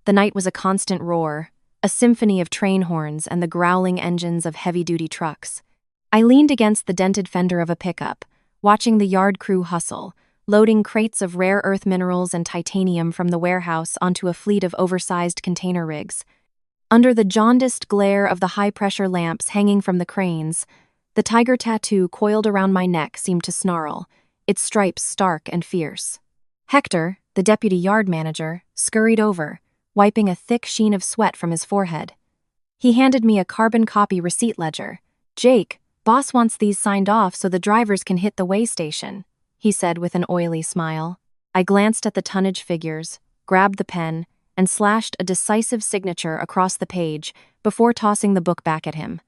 The night was a constant roar, a symphony of train horns and the growling engines of heavy-duty trucks. I leaned against the dented fender of a pickup, watching the yard crew hustle, loading crates of rare earth minerals and titanium from the warehouse onto a fleet of oversized container rigs. Under the jaundiced glare of the high-pressure lamps hanging from the cranes, the tiger tattoo coiled around my neck seemed to snarl, its stripes stark and fierce. Hector, the deputy yard manager, scurried over, wiping a thick sheen of sweat from his forehead. He handed me a carbon copy receipt ledger. "Jake, boss wants these signed off so the drivers can hit the way station," he said with an oily smile. I glanced at the tonnage figures, grabbed the pen, and slashed a decisive signature across the page before tossing the book back at him.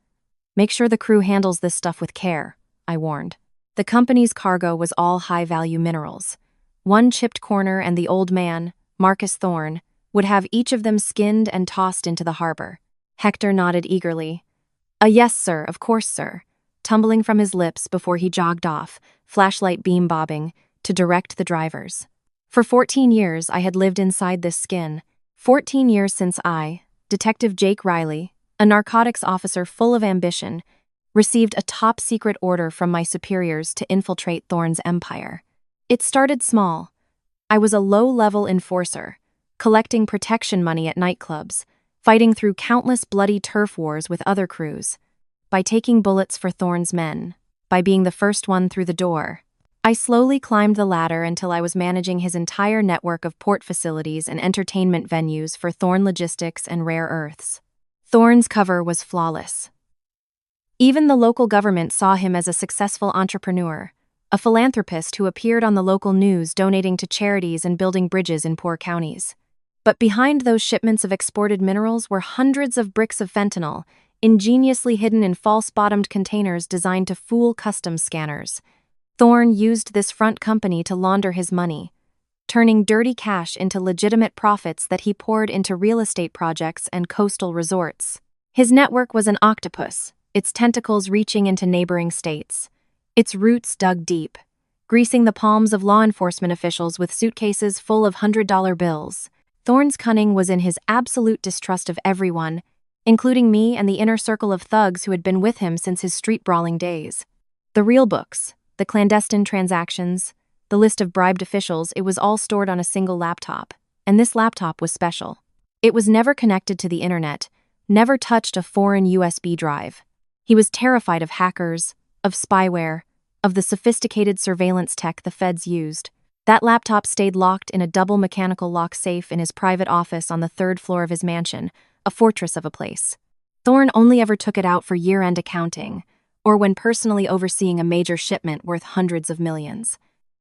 "Make sure the crew handles this stuff with care," I warned. The company's cargo was all high-value minerals. One chipped corner and the old man, Marcus Thorne, would have each of them skinned and tossed into the harbor. Hector nodded eagerly. "Yes, sir, of course, sir," tumbling from his lips before he jogged off, flashlight beam bobbing, to direct the drivers. For 14 years I had lived inside this skin. 14 years since I, Detective Jake Riley, a narcotics officer full of ambition, received a top-secret order from my superiors to infiltrate Thorne's empire. It started small. I was a low-level enforcer, collecting protection money at nightclubs, fighting through countless bloody turf wars with other crews, by taking bullets for Thorne's men, by being the first one through the door. I slowly climbed the ladder until I was managing his entire network of port facilities and entertainment venues for Thorne Logistics and Rare Earths. Thorne's cover was flawless. Even the local government saw him as a successful entrepreneur, a philanthropist who appeared on the local news donating to charities and building bridges in poor counties. But behind those shipments of exported minerals were hundreds of bricks of fentanyl, ingeniously hidden in false-bottomed containers designed to fool customs scanners. Thorne used this front company to launder his money, turning dirty cash into legitimate profits that he poured into real estate projects and coastal resorts. His network was an octopus, its tentacles reaching into neighboring states, its roots dug deep, greasing the palms of law enforcement officials with suitcases full of $100 bills. Thorne's cunning was in his absolute distrust of everyone, including me and the inner circle of thugs who had been with him since his street-brawling days. The real books, the clandestine transactions, the list of bribed officials, it was all stored on a single laptop, and this laptop was special. It was never connected to the internet, never touched a foreign USB drive. He was terrified of hackers, of spyware, of the sophisticated surveillance tech the feds used. That laptop stayed locked in a double mechanical lock safe in his private office on the 3rd floor of his mansion, a fortress of a place. Thorne only ever took it out for year-end accounting, or when personally overseeing a major shipment worth hundreds of millions.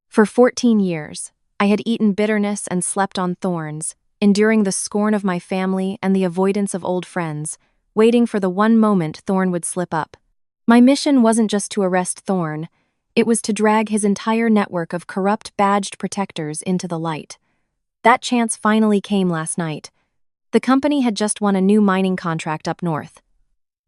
For 14 years, I had eaten bitterness and slept on thorns, enduring the scorn of my family and the avoidance of old friends, waiting for the one moment Thorne would slip up. My mission wasn't just to arrest Thorne, it was to drag his entire network of corrupt badged protectors into the light. That chance finally came last night. The company had just won a new mining contract up north.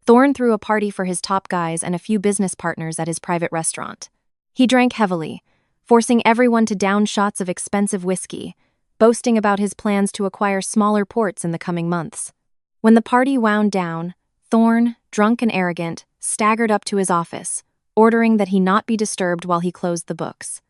Thorne threw a party for his top guys and a few business partners at his private restaurant. He drank heavily, forcing everyone to down shots of expensive whiskey, boasting about his plans to acquire smaller ports in the coming months. When the party wound down, Thorne, drunk and arrogant, staggered up to his office, ordering that he not be disturbed while he closed the books.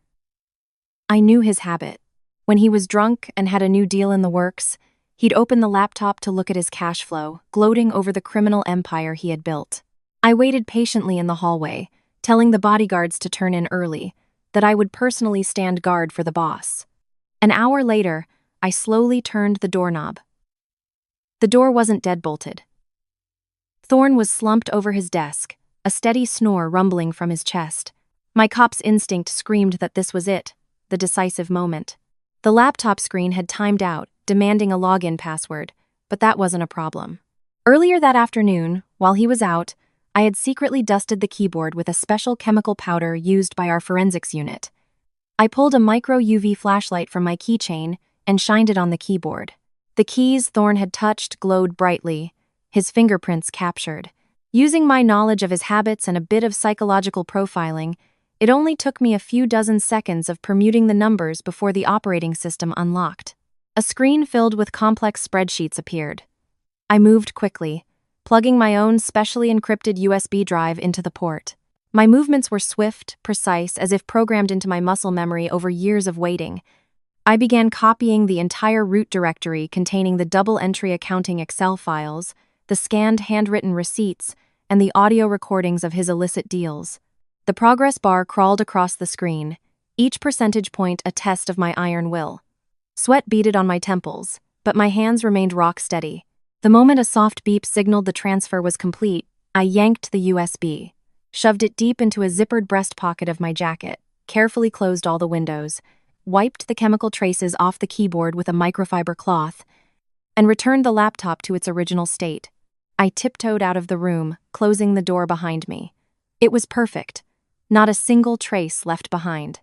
I knew his habit. When he was drunk and had a new deal in the works, he'd open the laptop to look at his cash flow, gloating over the criminal empire he had built. I waited patiently in the hallway, telling the bodyguards to turn in early, that I would personally stand guard for the boss. An hour later, I slowly turned the doorknob. The door wasn't deadbolted. Thorne was slumped over his desk, a steady snore rumbling from his chest. My cop's instinct screamed that this was it, the decisive moment. The laptop screen had timed out, demanding a login password, but that wasn't a problem. Earlier that afternoon, while he was out, I had secretly dusted the keyboard with a special chemical powder used by our forensics unit. I pulled a micro-UV flashlight from my keychain and shined it on the keyboard. The keys Thorne had touched glowed brightly, his fingerprints captured. Using my knowledge of his habits and a bit of psychological profiling, it only took me a few dozen seconds of permuting the numbers before the operating system unlocked. A screen filled with complex spreadsheets appeared. I moved quickly, plugging my own specially encrypted USB drive into the port. My movements were swift, precise, as if programmed into my muscle memory over years of waiting. I began copying the entire root directory containing the double-entry accounting Excel files, the scanned handwritten receipts, and the audio recordings of his illicit deals. The progress bar crawled across the screen, each percentage point a test of my iron will. Sweat beaded on my temples, but my hands remained rock steady. The moment a soft beep signaled the transfer was complete, I yanked the USB, shoved it deep into a zippered breast pocket of my jacket, carefully closed all the windows, wiped the chemical traces off the keyboard with a microfiber cloth, and returned the laptop to its original state. I tiptoed out of the room, closing the door behind me. It was perfect. Not a single trace left behind.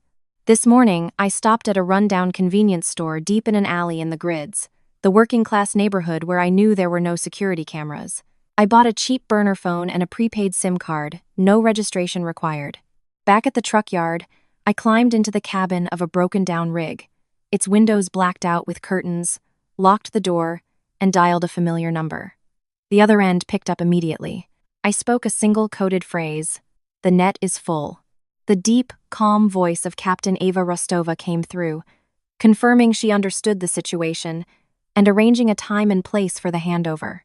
This morning, I stopped at a rundown convenience store deep in an alley in the grids, the working-class neighborhood where I knew there were no security cameras. I bought a cheap burner phone and a prepaid SIM card, no registration required. Back at the truck yard, I climbed into the cabin of a broken-down rig, its windows blacked out with curtains, locked the door, and dialed a familiar number. The other end picked up immediately. I spoke a single coded phrase, "The net is full." The deep, calm voice of Captain Eva Rostova came through, confirming she understood the situation and arranging a time and place for the handover.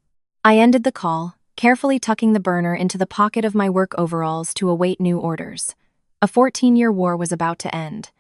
I ended the call, carefully tucking the burner into the pocket of my work overalls to await new orders. A 14-year war was about to end.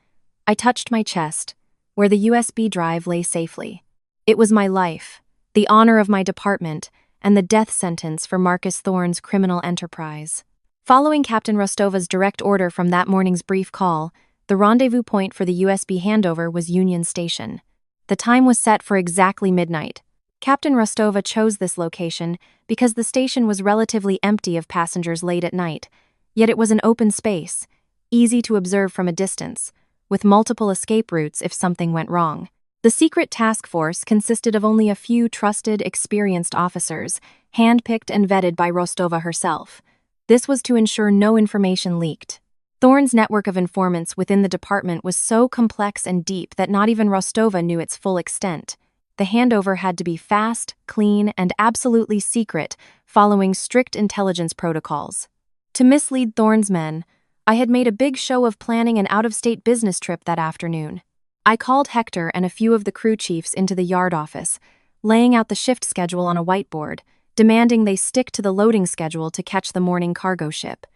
I touched my chest, where the USB drive lay safely. It was my life, the honor of my department, and the death sentence for Marcus Thorne's criminal enterprise. Following Captain Rostova's direct order from that morning's brief call, the rendezvous point for the USB handover was Union Station. The time was set for exactly midnight. Captain Rostova chose this location because the station was relatively empty of passengers late at night, yet it was an open space, easy to observe from a distance, with multiple escape routes if something went wrong. The secret task force consisted of only a few trusted, experienced officers, handpicked and vetted by Rostova herself. This was to ensure no information leaked. Thorne's network of informants within the department was so complex and deep that not even Rostova knew its full extent. The handover had to be fast, clean, and absolutely secret, following strict intelligence protocols. To mislead Thorne's men, I had made a big show of planning an out-of-state business trip that afternoon. I called Hector and a few of the crew chiefs into the yard office, laying out the shift schedule on a whiteboard, demanding they stick to the loading schedule to catch the morning cargo ship.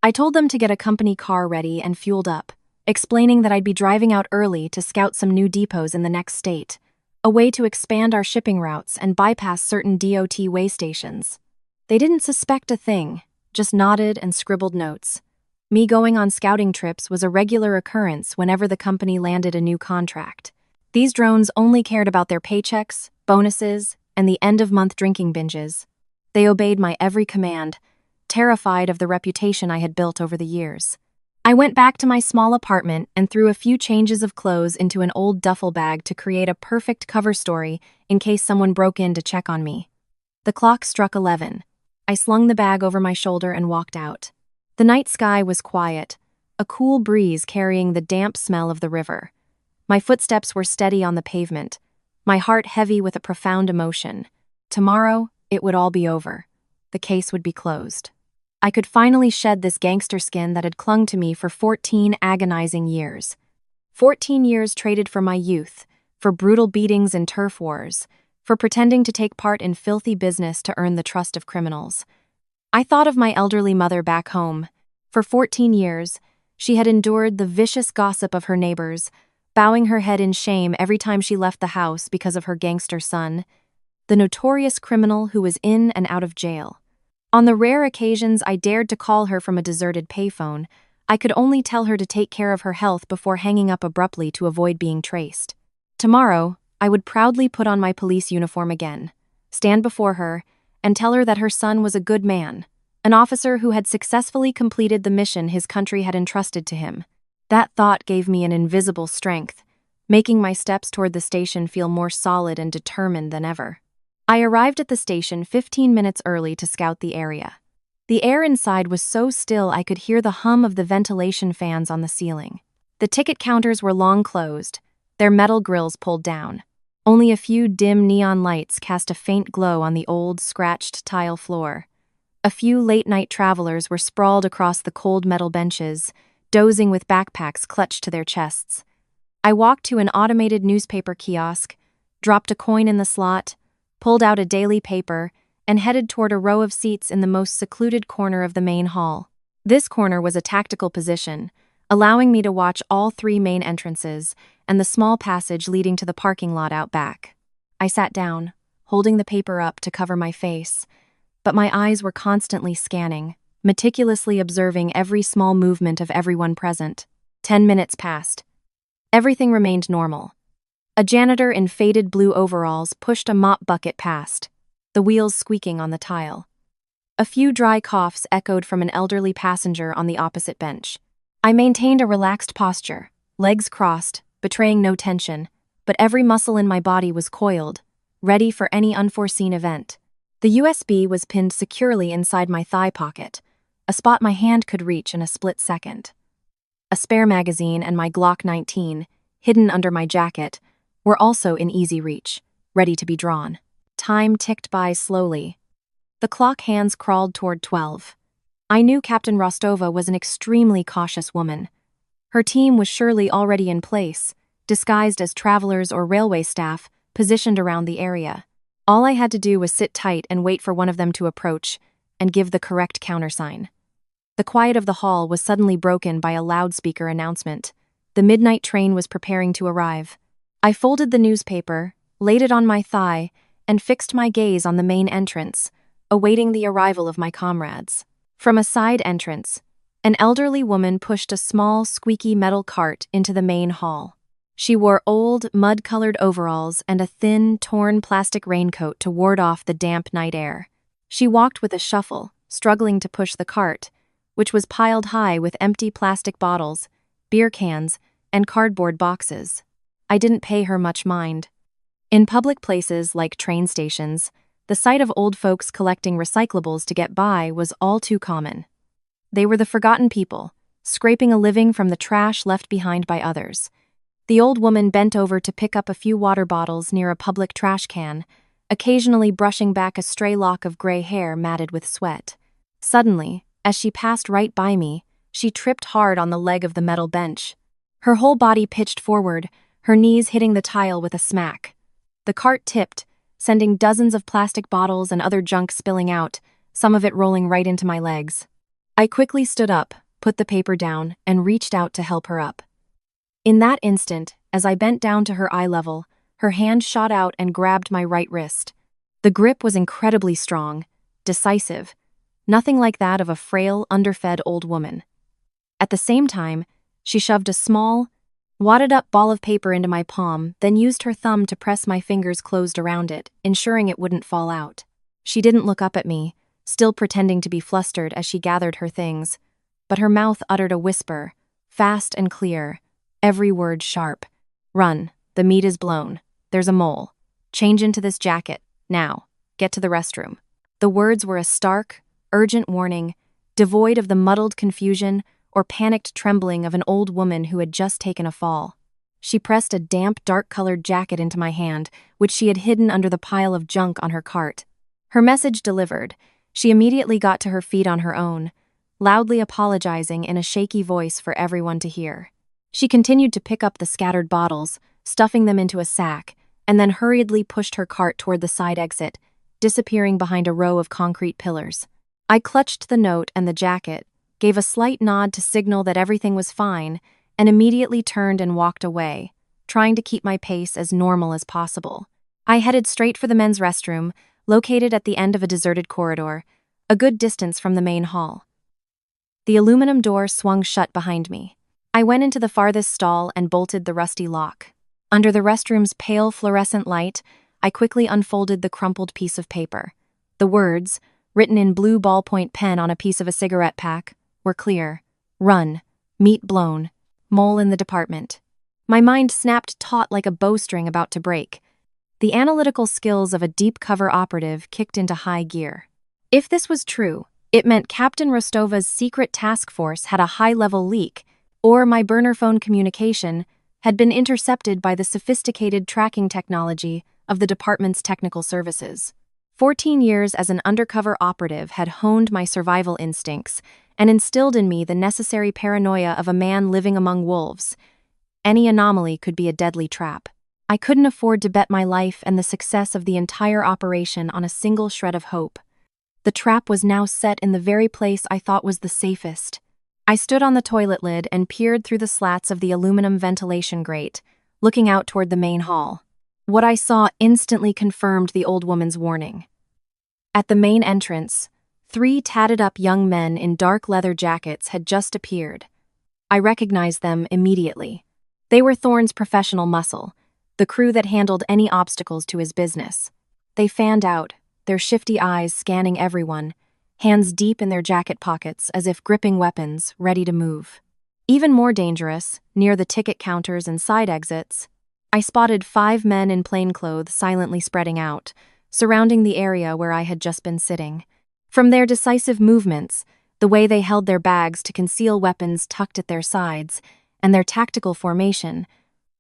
I told them to get a company car ready and fueled up, explaining that I'd be driving out early to scout some new depots in the next state, a way to expand our shipping routes and bypass certain DOT way stations. They didn't suspect a thing, just nodded and scribbled notes. Me going on scouting trips was a regular occurrence whenever the company landed a new contract. These drones only cared about their paychecks, bonuses, and the end-of-month drinking binges. They obeyed my every command, terrified of the reputation I had built over the years. I went back to my small apartment and threw a few changes of clothes into an old duffel bag to create a perfect cover story in case someone broke in to check on me. The clock struck 11. I slung the bag over my shoulder and walked out. The night sky was quiet, a cool breeze carrying the damp smell of the river. My footsteps were steady on the pavement, my heart heavy with a profound emotion. Tomorrow, it would all be over. The case would be closed. I could finally shed this gangster skin that had clung to me for 14 agonizing years. 14 years traded for my youth, for brutal beatings and turf wars, for pretending to take part in filthy business to earn the trust of criminals. I thought of my elderly mother back home. For 14 years, she had endured the vicious gossip of her neighbors, bowing her head in shame every time she left the house because of her gangster son, the notorious criminal who was in and out of jail. On the rare occasions I dared to call her from a deserted payphone, I could only tell her to take care of her health before hanging up abruptly to avoid being traced. Tomorrow, I would proudly put on my police uniform again, stand before her, and tell her that her son was a good man, an officer who had successfully completed the mission his country had entrusted to him. That thought gave me an invisible strength, making my steps toward the station feel more solid and determined than ever. I arrived at the station 15 minutes early to scout the area. The air inside was so still I could hear the hum of the ventilation fans on the ceiling. The ticket counters were long closed, their metal grills pulled down. Only a few dim neon lights cast a faint glow on the old, scratched tile floor. A few late-night travelers were sprawled across the cold metal benches, dozing with backpacks clutched to their chests. I walked to an automated newspaper kiosk, dropped a coin in the slot, pulled out a daily paper, and headed toward a row of seats in the most secluded corner of the main hall. This corner was a tactical position, allowing me to watch all three main entrances and the small passage leading to the parking lot out back. I sat down, holding the paper up to cover my face, but my eyes were constantly scanning, meticulously observing every small movement of everyone present. 10 minutes passed. Everything remained normal. A janitor in faded blue overalls pushed a mop bucket past, the wheels squeaking on the tile. A few dry coughs echoed from an elderly passenger on the opposite bench. I maintained a relaxed posture, legs crossed, betraying no tension, but every muscle in my body was coiled, ready for any unforeseen event. The USB was pinned securely inside my thigh pocket, a spot my hand could reach in a split second. A spare magazine and my Glock 19, hidden under my jacket, were also in easy reach, ready to be drawn. Time ticked by slowly. The clock hands crawled toward 12. I knew Captain Rostova was an extremely cautious woman. Her team was surely already in place, disguised as travelers or railway staff, positioned around the area. All I had to do was sit tight and wait for one of them to approach and give the correct countersign. The quiet of the hall was suddenly broken by a loudspeaker announcement. The midnight train was preparing to arrive. I folded the newspaper, laid it on my thigh, and fixed my gaze on the main entrance, awaiting the arrival of my comrades. From a side entrance, an elderly woman pushed a small, squeaky metal cart into the main hall. She wore old, mud-colored overalls and a thin, torn plastic raincoat to ward off the damp night air. She walked with a shuffle, struggling to push the cart, which was piled high with empty plastic bottles, beer cans, and cardboard boxes. I didn't pay her much mind. In public places like train stations, the sight of old folks collecting recyclables to get by was all too common. They were the forgotten people, scraping a living from the trash left behind by others. The old woman bent over to pick up a few water bottles near a public trash can, occasionally brushing back a stray lock of gray hair matted with sweat. Suddenly, as she passed right by me, she tripped hard on the leg of the metal bench. Her whole body pitched forward, her knees hitting the tile with a smack. The cart tipped, sending dozens of plastic bottles and other junk spilling out, some of it rolling right into my legs. I quickly stood up, put the paper down, and reached out to help her up. In that instant, as I bent down to her eye level, her hand shot out and grabbed my right wrist. The grip was incredibly strong, decisive, nothing like that of a frail, underfed old woman. At the same time, she shoved a small, wadded-up ball of paper into my palm, then used her thumb to press my fingers closed around it, ensuring it wouldn't fall out. She didn't look up at me, still pretending to be flustered as she gathered her things, but her mouth uttered a whisper, fast and clear, every word sharp. "Run, the meat is blown. There's a mole. Change into this jacket, now. Get to the restroom." The words were a stark, urgent warning, devoid of the muddled confusion or panicked trembling of an old woman who had just taken a fall. She pressed a damp, dark-colored jacket into my hand, which she had hidden under the pile of junk on her cart. Her message delivered, she immediately got to her feet on her own, loudly apologizing in a shaky voice for everyone to hear. She continued to pick up the scattered bottles, stuffing them into a sack, and then hurriedly pushed her cart toward the side exit, disappearing behind a row of concrete pillars. I clutched the note and the jacket, gave a slight nod to signal that everything was fine, and immediately turned and walked away, trying to keep my pace as normal as possible. I headed straight for the men's restroom, located at the end of a deserted corridor, a good distance from the main hall. The aluminum door swung shut behind me. I went into the farthest stall and bolted the rusty lock. Under the restroom's pale fluorescent light, I quickly unfolded the crumpled piece of paper. The words, written in blue ballpoint pen on a piece of a cigarette pack, were clear. "Run. Meat blown. Mole in the department." My mind snapped taut like a bowstring about to break. The analytical skills of a deep-cover operative kicked into high gear. If this was true, it meant Captain Rostova's secret task force had a high-level leak, or my burner phone communication had been intercepted by the sophisticated tracking technology of the department's technical services. 14 years as an undercover operative had honed my survival instincts and instilled in me the necessary paranoia of a man living among wolves. Any anomaly could be a deadly trap. I couldn't afford to bet my life and the success of the entire operation on a single shred of hope. The trap was now set in the very place I thought was the safest. I stood on the toilet lid and peered through the slats of the aluminum ventilation grate, looking out toward the main hall. What I saw instantly confirmed the old woman's warning. At the main entrance, 3 tatted-up young men in dark leather jackets had just appeared. I recognized them immediately. They were Thorne's professional muscle, the crew that handled any obstacles to his business. They fanned out, their shifty eyes scanning everyone, hands deep in their jacket pockets as if gripping weapons, ready to move. Even more dangerous, near the ticket counters and side exits, I spotted 5 men in plainclothes silently spreading out, surrounding the area where I had just been sitting. From their decisive movements, the way they held their bags to conceal weapons tucked at their sides, and their tactical formation,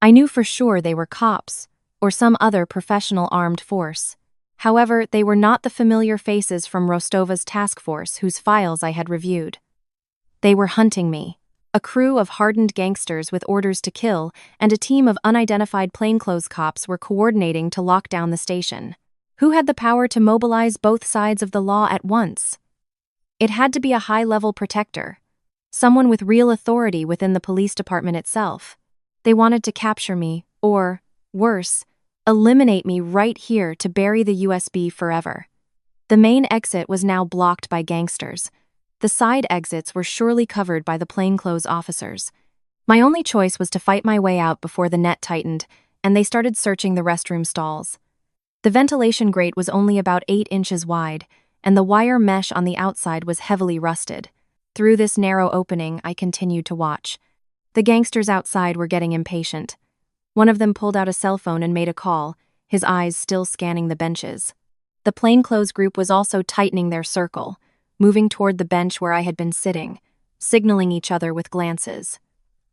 I knew for sure they were cops, or some other professional armed force. However, they were not the familiar faces from Rostova's task force whose files I had reviewed. They were hunting me, a crew of hardened gangsters with orders to kill, and a team of unidentified plainclothes cops were coordinating to lock down the station. Who had the power to mobilize both sides of the law at once? It had to be a high-level protector, someone with real authority within the police department itself. They wanted to capture me, or, worse, eliminate me right here to bury the USB forever. The main exit was now blocked by gangsters. The side exits were surely covered by the plainclothes officers. My only choice was to fight my way out before the net tightened, and they started searching the restroom stalls. The ventilation grate was only about 8 inches wide, and the wire mesh on the outside was heavily rusted. Through this narrow opening, I continued to watch. The gangsters outside were getting impatient. One of them pulled out a cell phone and made a call, his eyes still scanning the benches. The plainclothes group was also tightening their circle, moving toward the bench where I had been sitting, signaling each other with glances.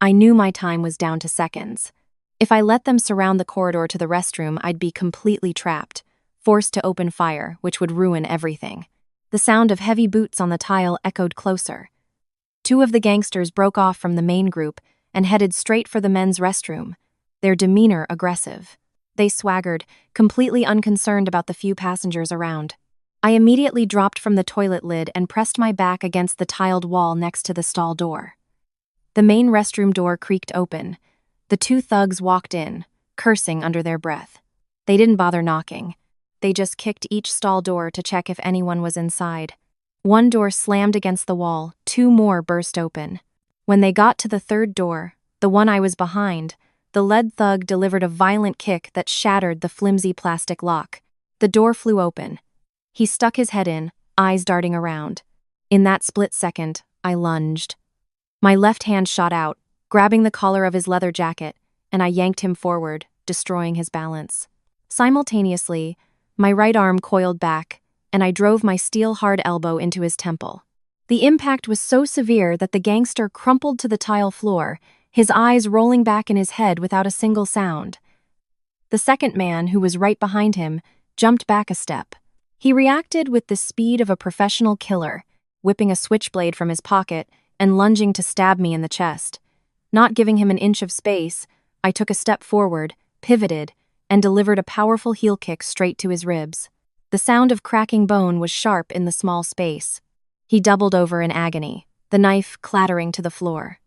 I knew my time was down to seconds. If I let them surround the corridor to the restroom, I'd be completely trapped, forced to open fire, which would ruin everything. The sound of heavy boots on the tile echoed closer. 2 of the gangsters broke off from the main group and headed straight for the men's restroom, their demeanor aggressive. They swaggered, completely unconcerned about the few passengers around. I immediately dropped from the toilet lid and pressed my back against the tiled wall next to the stall door. The main restroom door creaked open. The 2 thugs walked in, cursing under their breath. They didn't bother knocking. They just kicked each stall door to check if anyone was inside. 1 door slammed against the wall, 2 more burst open. When they got to the 3rd door, the one I was behind, the lead thug delivered a violent kick that shattered the flimsy plastic lock. The door flew open. He stuck his head in, eyes darting around. In that split second, I lunged. My left hand shot out, grabbing the collar of his leather jacket, and I yanked him forward, destroying his balance. Simultaneously, my right arm coiled back, and I drove my steel-hard elbow into his temple. The impact was so severe that the gangster crumpled to the tile floor, his eyes rolling back in his head without a single sound. The second man, who was right behind him, jumped back a step. He reacted with the speed of a professional killer, whipping a switchblade from his pocket and lunging to stab me in the chest. Not giving him an inch of space, I took a step forward, pivoted, and delivered a powerful heel kick straight to his ribs. The sound of cracking bone was sharp in the small space. He doubled over in agony, the knife clattering to the floor.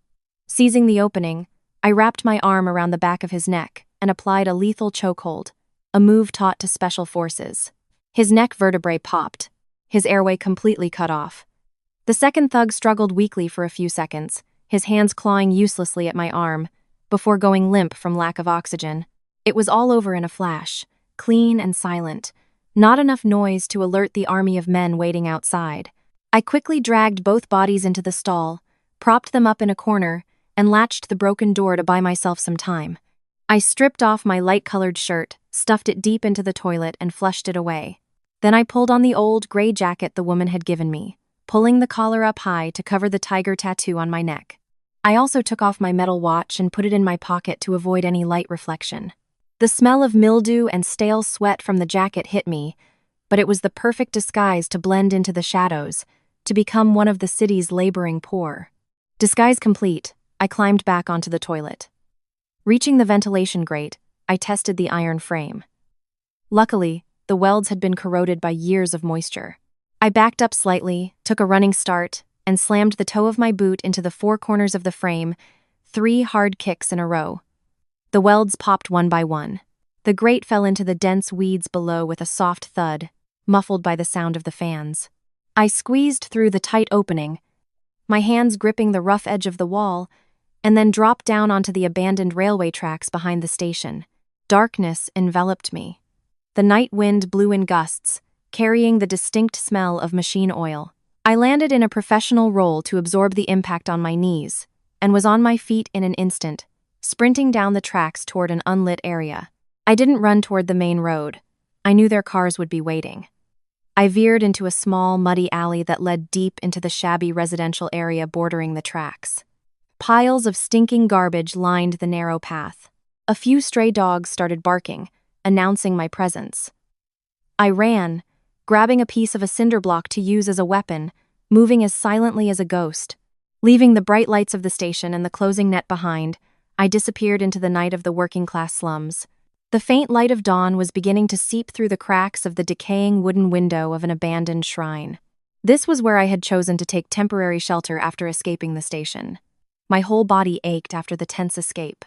Seizing the opening, I wrapped my arm around the back of his neck and applied a lethal chokehold, a move taught to special forces. His neck vertebrae popped, his airway completely cut off. The second thug struggled weakly for a few seconds, his hands clawing uselessly at my arm, before going limp from lack of oxygen. It was all over in a flash, clean and silent, not enough noise to alert the army of men waiting outside. I quickly dragged both bodies into the stall, propped them up in a corner, and latched the broken door to buy myself some time. I stripped off my light-colored shirt, stuffed it deep into the toilet, and flushed it away. Then I pulled on the old gray jacket the woman had given me, pulling the collar up high to cover the tiger tattoo on my neck. I also took off my metal watch and put it in my pocket to avoid any light reflection. The smell of mildew and stale sweat from the jacket hit me, but it was the perfect disguise to blend into the shadows, to become one of the city's laboring poor. Disguise complete, I climbed back onto the toilet. Reaching the ventilation grate, I tested the iron frame. Luckily, the welds had been corroded by years of moisture. I backed up slightly, took a running start, and slammed the toe of my boot into the four corners of the frame, 3 hard kicks in a row. The welds popped one by one. The grate fell into the dense weeds below with a soft thud, muffled by the sound of the fans. I squeezed through the tight opening, my hands gripping the rough edge of the wall, and then dropped down onto the abandoned railway tracks behind the station. Darkness enveloped me. The night wind blew in gusts, carrying the distinct smell of machine oil. I landed in a professional roll to absorb the impact on my knees, and was on my feet in an instant, sprinting down the tracks toward an unlit area. I didn't run toward the main road. I knew their cars would be waiting. I veered into a small, muddy alley that led deep into the shabby residential area bordering the tracks. Piles of stinking garbage lined the narrow path. A few stray dogs started barking, announcing my presence. I ran, grabbing a piece of a cinder block to use as a weapon, moving as silently as a ghost. Leaving the bright lights of the station and the closing net behind, I disappeared into the night of the working-class slums. The faint light of dawn was beginning to seep through the cracks of the decaying wooden window of an abandoned shrine. This was where I had chosen to take temporary shelter after escaping the station. My whole body ached after the tense escape.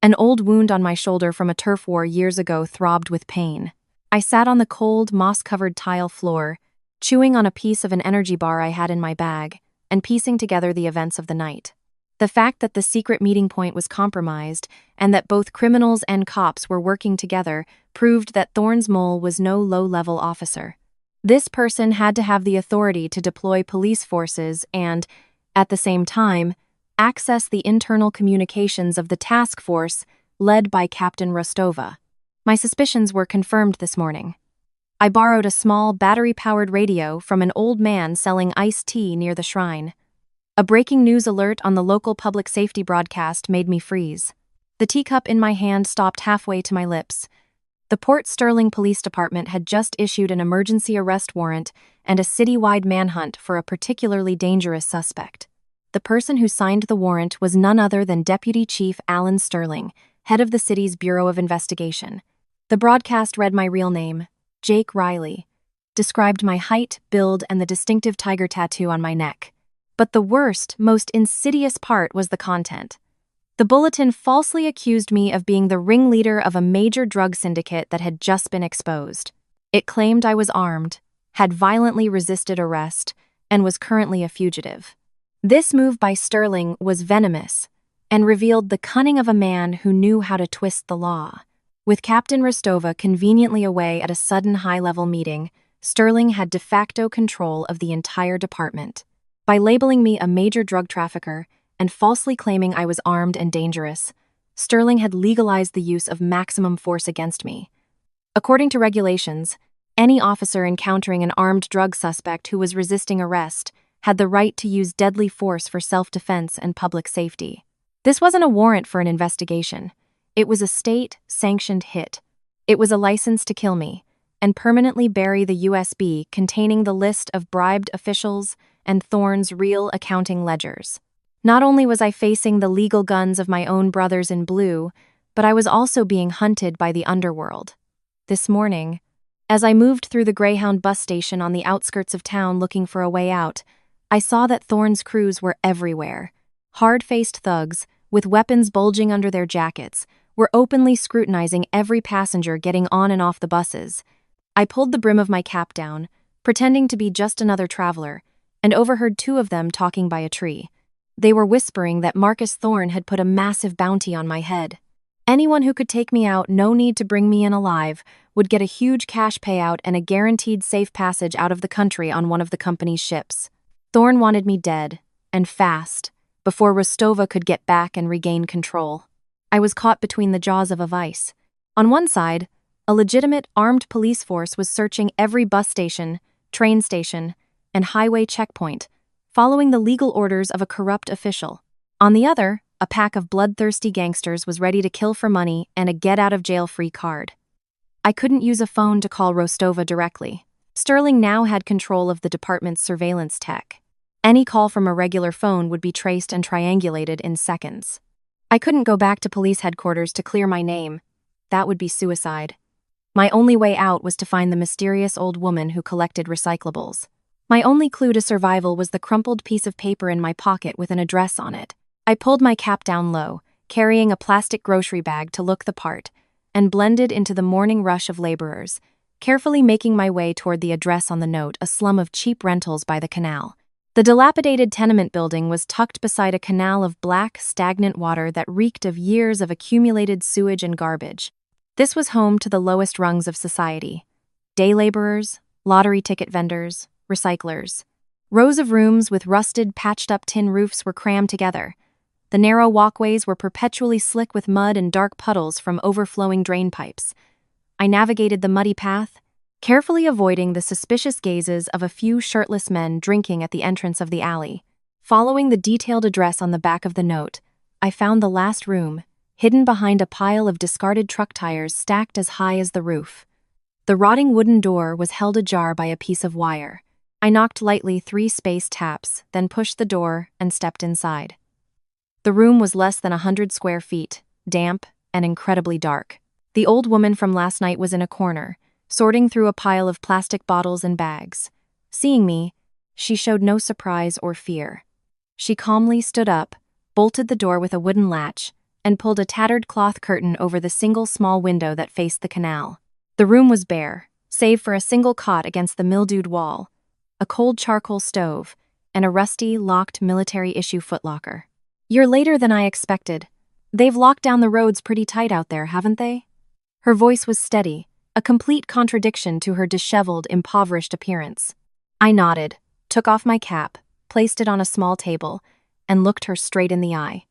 An old wound on my shoulder from a turf war years ago throbbed with pain. I sat on the cold, moss-covered tile floor, chewing on a piece of an energy bar I had in my bag, and piecing together the events of the night. The fact that the secret meeting point was compromised, and that both criminals and cops were working together, proved that Thorne's mole was no low-level officer. This person had to have the authority to deploy police forces and, at the same time, access the internal communications of the task force led by Captain Rostova. My suspicions were confirmed this morning. I borrowed a small battery-powered radio from an old man selling iced tea near the shrine. A breaking news alert on the local public safety broadcast made me freeze. The teacup in my hand stopped halfway to my lips. The Port Sterling Police Department had just issued an emergency arrest warrant and a citywide manhunt for a particularly dangerous suspect. The person who signed the warrant was none other than Deputy Chief Alan Sterling, head of the city's Bureau of Investigation. The broadcast read my real name, Jake Riley, described my height, build, and the distinctive tiger tattoo on my neck. But the worst, most insidious part was the content. The bulletin falsely accused me of being the ringleader of a major drug syndicate that had just been exposed. It claimed I was armed, had violently resisted arrest, and was currently a fugitive. This move by Sterling was venomous and revealed the cunning of a man who knew how to twist the law. With Captain Rostova conveniently away at a sudden high-level meeting, Sterling had de facto control of the entire department. By labeling me a major drug trafficker and falsely claiming I was armed and dangerous, Sterling had legalized the use of maximum force against me. According to regulations, any officer encountering an armed drug suspect who was resisting arrest had the right to use deadly force for self-defense and public safety. This wasn't a warrant for an investigation. It was a state-sanctioned hit. It was a license to kill me and permanently bury the USB containing the list of bribed officials and Thorne's real accounting ledgers. Not only was I facing the legal guns of my own brothers in blue, but I was also being hunted by the underworld. This morning, as I moved through the Greyhound bus station on the outskirts of town looking for a way out, I saw that Thorne's crews were everywhere. Hard-faced thugs, with weapons bulging under their jackets, were openly scrutinizing every passenger getting on and off the buses. I pulled the brim of my cap down, pretending to be just another traveler, and overheard 2 of them talking by a tree. They were whispering that Marcus Thorne had put a massive bounty on my head. Anyone who could take me out, no need to bring me in alive, would get a huge cash payout and a guaranteed safe passage out of the country on one of the company's ships. Thorne wanted me dead, and fast, before Rostova could get back and regain control. I was caught between the jaws of a vice. On one side, a legitimate armed police force was searching every bus station, train station, and highway checkpoint, following the legal orders of a corrupt official. On the other, a pack of bloodthirsty gangsters was ready to kill for money and a get-out-of-jail-free card. I couldn't use a phone to call Rostova directly. Sterling now had control of the department's surveillance tech. Any call from a regular phone would be traced and triangulated in seconds. I couldn't go back to police headquarters to clear my name. That would be suicide. My only way out was to find the mysterious old woman who collected recyclables. My only clue to survival was the crumpled piece of paper in my pocket with an address on it. I pulled my cap down low, carrying a plastic grocery bag to look the part, and blended into the morning rush of laborers, carefully making my way toward the address on the note, a slum of cheap rentals by the canal. The dilapidated tenement building was tucked beside a canal of black, stagnant water that reeked of years of accumulated sewage and garbage. This was home to the lowest rungs of society: day laborers, lottery ticket vendors, recyclers. Rows of rooms with rusted, patched-up tin roofs were crammed together. The narrow walkways were perpetually slick with mud and dark puddles from overflowing drain pipes. I navigated the muddy path, carefully avoiding the suspicious gazes of a few shirtless men drinking at the entrance of the alley. Following the detailed address on the back of the note, I found the last room, hidden behind a pile of discarded truck tires stacked as high as the roof. The rotting wooden door was held ajar by a piece of wire. I knocked lightly 3 spaced taps, then pushed the door and stepped inside. The room was less than 100 square feet, damp and incredibly dark. The old woman from last night was in a corner, sorting through a pile of plastic bottles and bags. Seeing me, she showed no surprise or fear. She calmly stood up, bolted the door with a wooden latch, and pulled a tattered cloth curtain over the single small window that faced the canal. The room was bare, save for a single cot against the mildewed wall, a cold charcoal stove, and a rusty, locked military-issue footlocker. "You're later than I expected. They've locked down the roads pretty tight out there, haven't they?" Her voice was steady, a complete contradiction to her disheveled, impoverished appearance. I nodded, took off my cap, placed it on a small table, and looked her straight in the eye.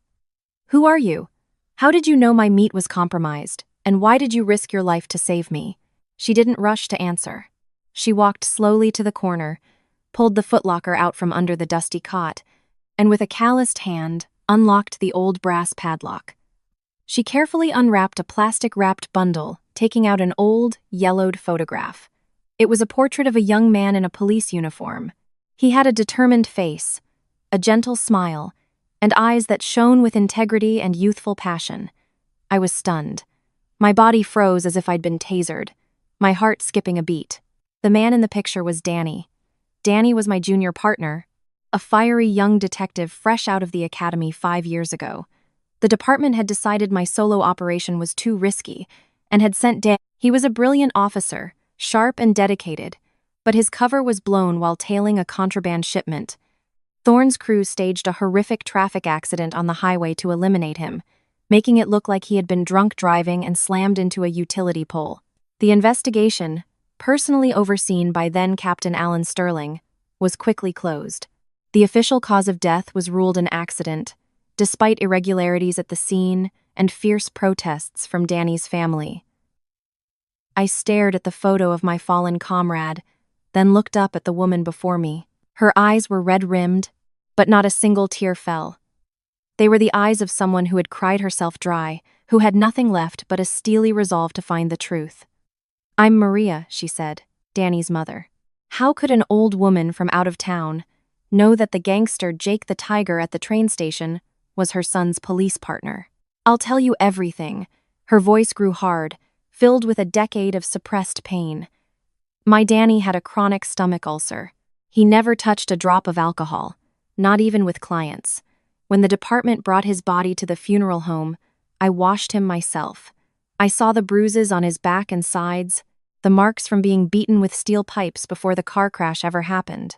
"Who are you? How did you know my meat was compromised, and why did you risk your life to save me?" She didn't rush to answer. She walked slowly to the corner, pulled the footlocker out from under the dusty cot, and with a calloused hand, unlocked the old brass padlock. She carefully unwrapped a plastic-wrapped bundle, taking out an old, yellowed photograph. It was a portrait of a young man in a police uniform. He had a determined face, a gentle smile, and eyes that shone with integrity and youthful passion. I was stunned. My body froze as if I'd been tasered, my heart skipping a beat. The man in the picture was Danny. Danny was my junior partner, a fiery young detective fresh out of the academy 5 years ago. The department had decided my solo operation was too risky and had sent Danny. He was a brilliant officer, sharp and dedicated, but his cover was blown while tailing a contraband shipment. Thorne's crew staged a horrific traffic accident on the highway to eliminate him, making it look like he had been drunk driving and slammed into a utility pole. The investigation, personally overseen by then-Captain Alan Sterling, was quickly closed. The official cause of death was ruled an accident, despite irregularities at the scene and fierce protests from Danny's family. I stared at the photo of my fallen comrade, then looked up at the woman before me. Her eyes were red-rimmed, but not a single tear fell. They were the eyes of someone who had cried herself dry, who had nothing left but a steely resolve to find the truth. "I'm Maria," she said, Danny's mother. How could an old woman from out of town know that the gangster Jake the Tiger at the train station was her son's police partner? "I'll tell you everything." Her voice grew hard, filled with a decade of suppressed pain. My Danny had a chronic stomach ulcer. He never touched a drop of alcohol, not even with clients. When the department brought his body to the funeral home, I washed him myself. I saw the bruises on his back and sides, the marks from being beaten with steel pipes before the car crash ever happened.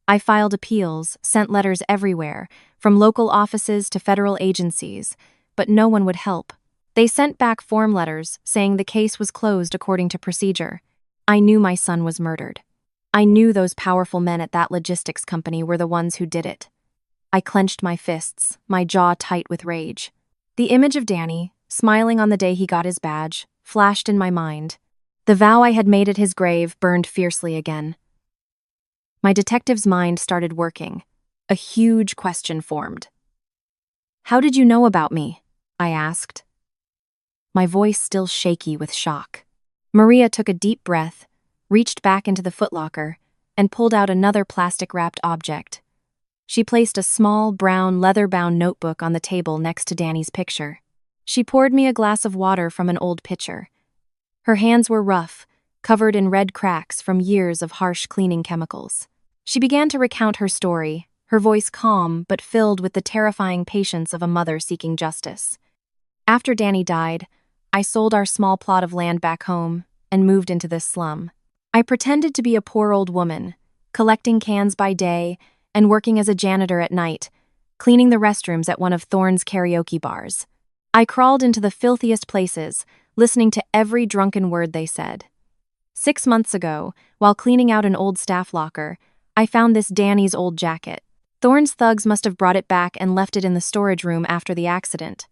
I filed appeals, sent letters everywhere, from local offices to federal agencies, but no one would help. They sent back form letters saying the case was closed according to procedure. I knew my son was murdered. I knew those powerful men at that logistics company were the ones who did it. I clenched my fists, my jaw tight with rage. The image of Danny, smiling on the day he got his badge, flashed in my mind. The vow I had made at his grave burned fiercely again. My detective's mind started working. A huge question formed. How did you know about me? I asked, my voice still shaky with shock. Maria took a deep breath, reached back into the footlocker, and pulled out another plastic-wrapped object. She placed a small, brown, leather-bound notebook on the table next to Danny's picture. She poured me a glass of water from an old pitcher. Her hands were rough, covered in red cracks from years of harsh cleaning chemicals. She began to recount her story, her voice calm but filled with the terrifying patience of a mother seeking justice. After Danny died, I sold our small plot of land back home and moved into this slum. I pretended to be a poor old woman, collecting cans by day and working as a janitor at night, cleaning the restrooms at one of Thorne's karaoke bars. I crawled into the filthiest places, listening to every drunken word they said. 6 months ago, while cleaning out an old staff locker, I found this Danny's old jacket. Thorne's thugs must have brought it back and left it in the storage room after the accident.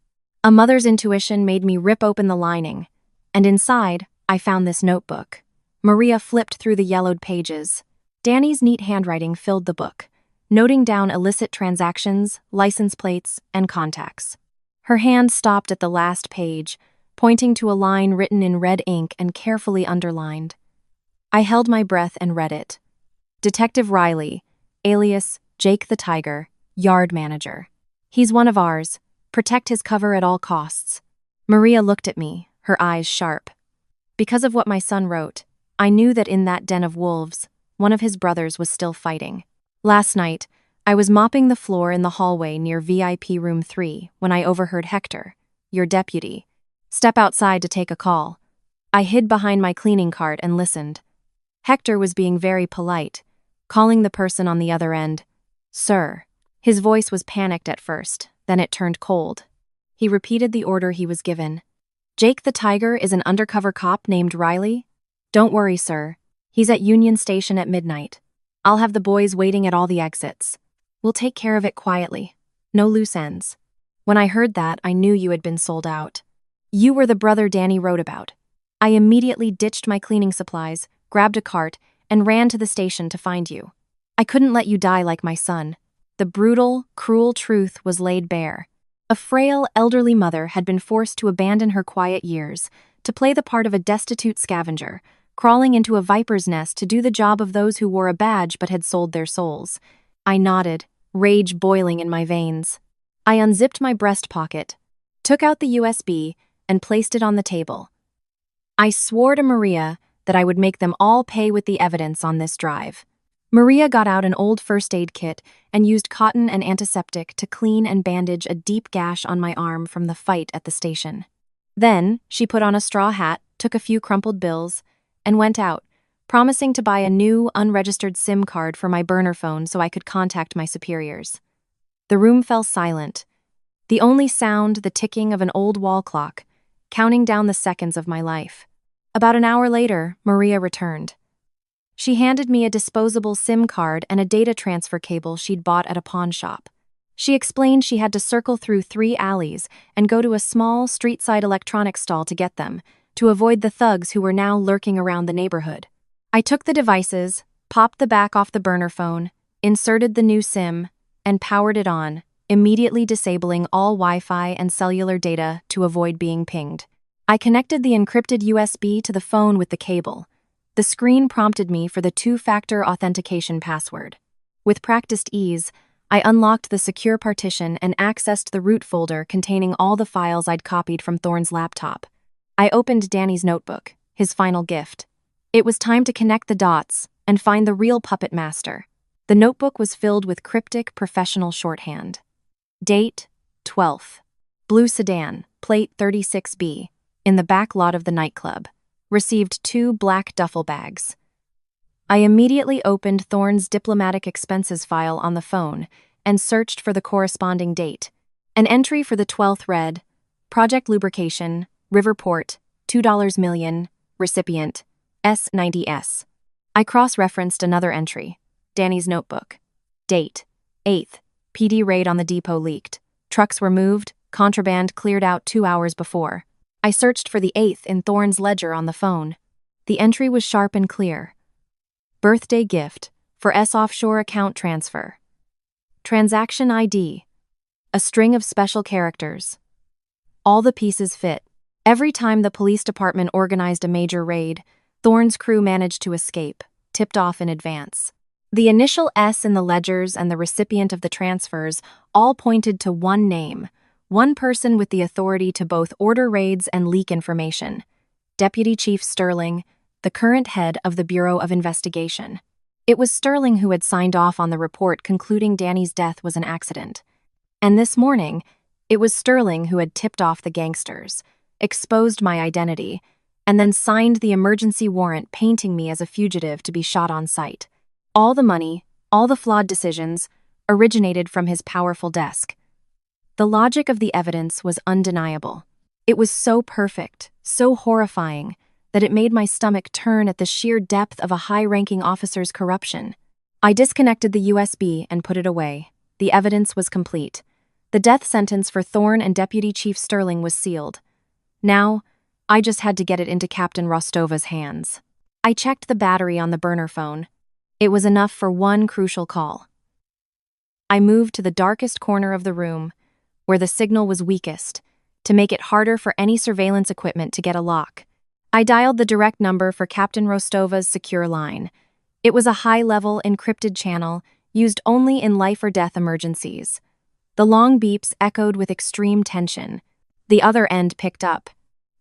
A mother's intuition made me rip open the lining, and inside, I found this notebook. Maria flipped through the yellowed pages. Danny's neat handwriting filled the book, noting down illicit transactions, license plates, and contacts. Her hand stopped at the last page, pointing to a line written in red ink and carefully underlined. I held my breath and read it. Detective Riley, alias Jake the Tiger, yard manager. He's one of ours. Protect his cover at all costs. Maria looked at me, her eyes sharp. Because of what my son wrote, I knew that in that den of wolves, one of his brothers was still fighting. Last night, I was mopping the floor in the hallway near VIP room 3 when I overheard Hector, your deputy, step outside to take a call. I hid behind my cleaning cart and listened. Hector was being very polite, calling the person on the other end, "Sir." His voice was panicked at first, then it turned cold. He repeated the order he was given. Jake the Tiger is an undercover cop named Riley? Don't worry, sir. He's at Union Station at midnight. I'll have the boys waiting at all the exits. We'll take care of it quietly. No loose ends. When I heard that, I knew you had been sold out. You were the brother Danny wrote about. I immediately ditched my cleaning supplies, grabbed a cart, and ran to the station to find you. I couldn't let you die like my son. The brutal, cruel truth was laid bare. A frail, elderly mother had been forced to abandon her quiet years, to play the part of a destitute scavenger, crawling into a viper's nest to do the job of those who wore a badge but had sold their souls. I nodded, rage boiling in my veins. I unzipped my breast pocket, took out the USB, and placed it on the table. I swore to Maria that I would make them all pay with the evidence on this drive. Maria got out an old first aid kit and used cotton and antiseptic to clean and bandage a deep gash on my arm from the fight at the station. Then, she put on a straw hat, took a few crumpled bills, and went out, promising to buy a new, unregistered SIM card for my burner phone so I could contact my superiors. The room fell silent. The only sound, the ticking of an old wall clock, counting down the seconds of my life. About an hour later, Maria returned. She handed me a disposable SIM card and a data transfer cable she'd bought at a pawn shop. She explained she had to circle through 3 alleys and go to a small street-side electronics stall to get them, to avoid the thugs who were now lurking around the neighborhood. I took the devices, popped the back off the burner phone, inserted the new SIM, and powered it on, immediately disabling all Wi-Fi and cellular data to avoid being pinged. I connected the encrypted USB to the phone with the cable. The screen prompted me for the 2-factor authentication password. With practiced ease, I unlocked the secure partition and accessed the root folder containing all the files I'd copied from Thorne's laptop. I opened Danny's notebook, his final gift. It was time to connect the dots and find the real puppet master. The notebook was filled with cryptic professional shorthand. Date, 12th. Blue sedan, plate 36B, in the back lot of the nightclub. Received 2 black duffel bags. I immediately opened Thorne's diplomatic expenses file on the phone and searched for the corresponding date. An entry for the 12th read, Project Lubrication, Riverport, $2 million, recipient, S90S. I cross-referenced another entry, Danny's notebook. Date, 8th, PD raid on the depot leaked. Trucks were moved, contraband cleared out 2 hours before. I searched for the 8th in Thorne's ledger on the phone. The entry was sharp and clear. Birthday gift for S offshore account transfer. Transaction ID a string of special characters. All the pieces fit. Every time the police department organized a major raid, Thorne's crew managed to escape, tipped off in advance. The initial S in the ledgers and the recipient of the transfers all pointed to one name, one person with the authority to both order raids and leak information: Deputy Chief Sterling, the current head of the Bureau of Investigation. It was Sterling who had signed off on the report concluding Danny's death was an accident. And this morning, it was Sterling who had tipped off the gangsters, exposed my identity, and then signed the emergency warrant painting me as a fugitive to be shot on sight. All the money, all the flawed decisions, originated from his powerful desk. The logic of the evidence was undeniable. It was so perfect, so horrifying, that it made my stomach turn at the sheer depth of a high-ranking officer's corruption. I disconnected the USB and put it away. The evidence was complete. The death sentence for Thorne and Deputy Chief Sterling was sealed. Now, I just had to get it into Captain Rostova's hands. I checked the battery on the burner phone. It was enough for one crucial call. I moved to the darkest corner of the room, where the signal was weakest, to make it harder for any surveillance equipment to get a lock. I dialed the direct number for Captain Rostova's secure line. It was a high-level, encrypted channel, used only in life-or-death emergencies. The long beeps echoed with extreme tension. The other end picked up.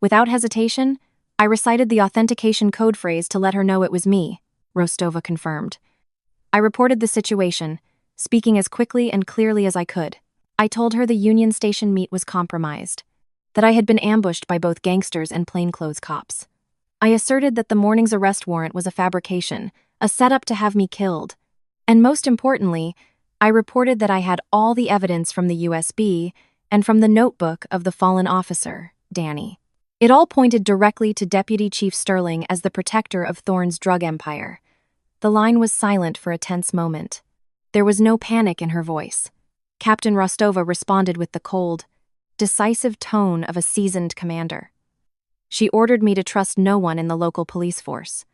Without hesitation, I recited the authentication code phrase to let her know it was me, Rostova confirmed. I reported the situation, speaking as quickly and clearly as I could. I told her the Union Station meet was compromised, that I had been ambushed by both gangsters and plainclothes cops. I asserted that the morning's arrest warrant was a fabrication, a setup to have me killed. And most importantly, I reported that I had all the evidence from the USB and from the notebook of the fallen officer, Danny. It all pointed directly to Deputy Chief Sterling as the protector of Thorne's drug empire. The line was silent for a tense moment. There was no panic in her voice. Captain Rostova responded with the cold, decisive tone of a seasoned commander. She ordered me to trust no one in the local police force.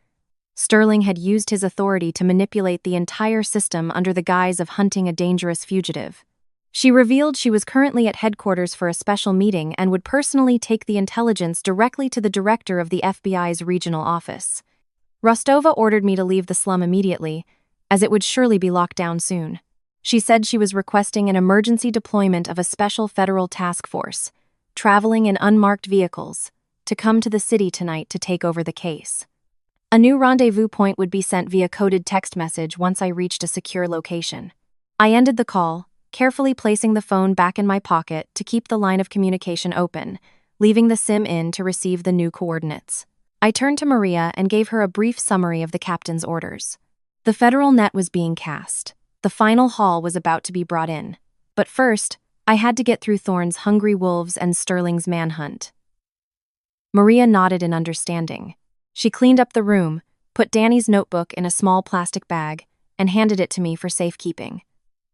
Sterling had used his authority to manipulate the entire system under the guise of hunting a dangerous fugitive. She revealed she was currently at headquarters for a special meeting and would personally take the intelligence directly to the director of the FBI's regional office. Rostova ordered me to leave the slum immediately, as it would surely be locked down soon. She said she was requesting an emergency deployment of a special federal task force, traveling in unmarked vehicles, to come to the city tonight to take over the case. A new rendezvous point would be sent via coded text message once I reached a secure location. I ended the call, carefully placing the phone back in my pocket to keep the line of communication open, leaving the SIM in to receive the new coordinates. I turned to Maria and gave her a brief summary of the captain's orders. The federal net was being cast. The final haul was about to be brought in. But first, I had to get through Thorne's hungry wolves and Sterling's manhunt. Maria nodded in understanding. She cleaned up the room, put Danny's notebook in a small plastic bag, and handed it to me for safekeeping.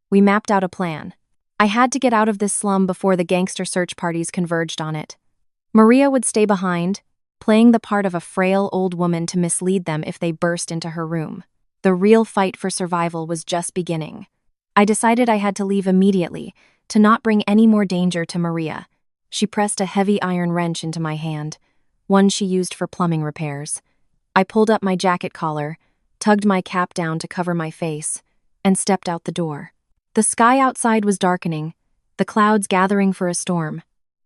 We mapped out a plan. I had to get out of this slum before the gangster search parties converged on it. Maria would stay behind, playing the part of a frail old woman to mislead them if they burst into her room. The real fight for survival was just beginning. I decided I had to leave immediately, to not bring any more danger to Maria. She pressed a heavy iron wrench into my hand, one she used for plumbing repairs. I pulled up my jacket collar, tugged my cap down to cover my face, and stepped out the door. The sky outside was darkening, the clouds gathering for a storm.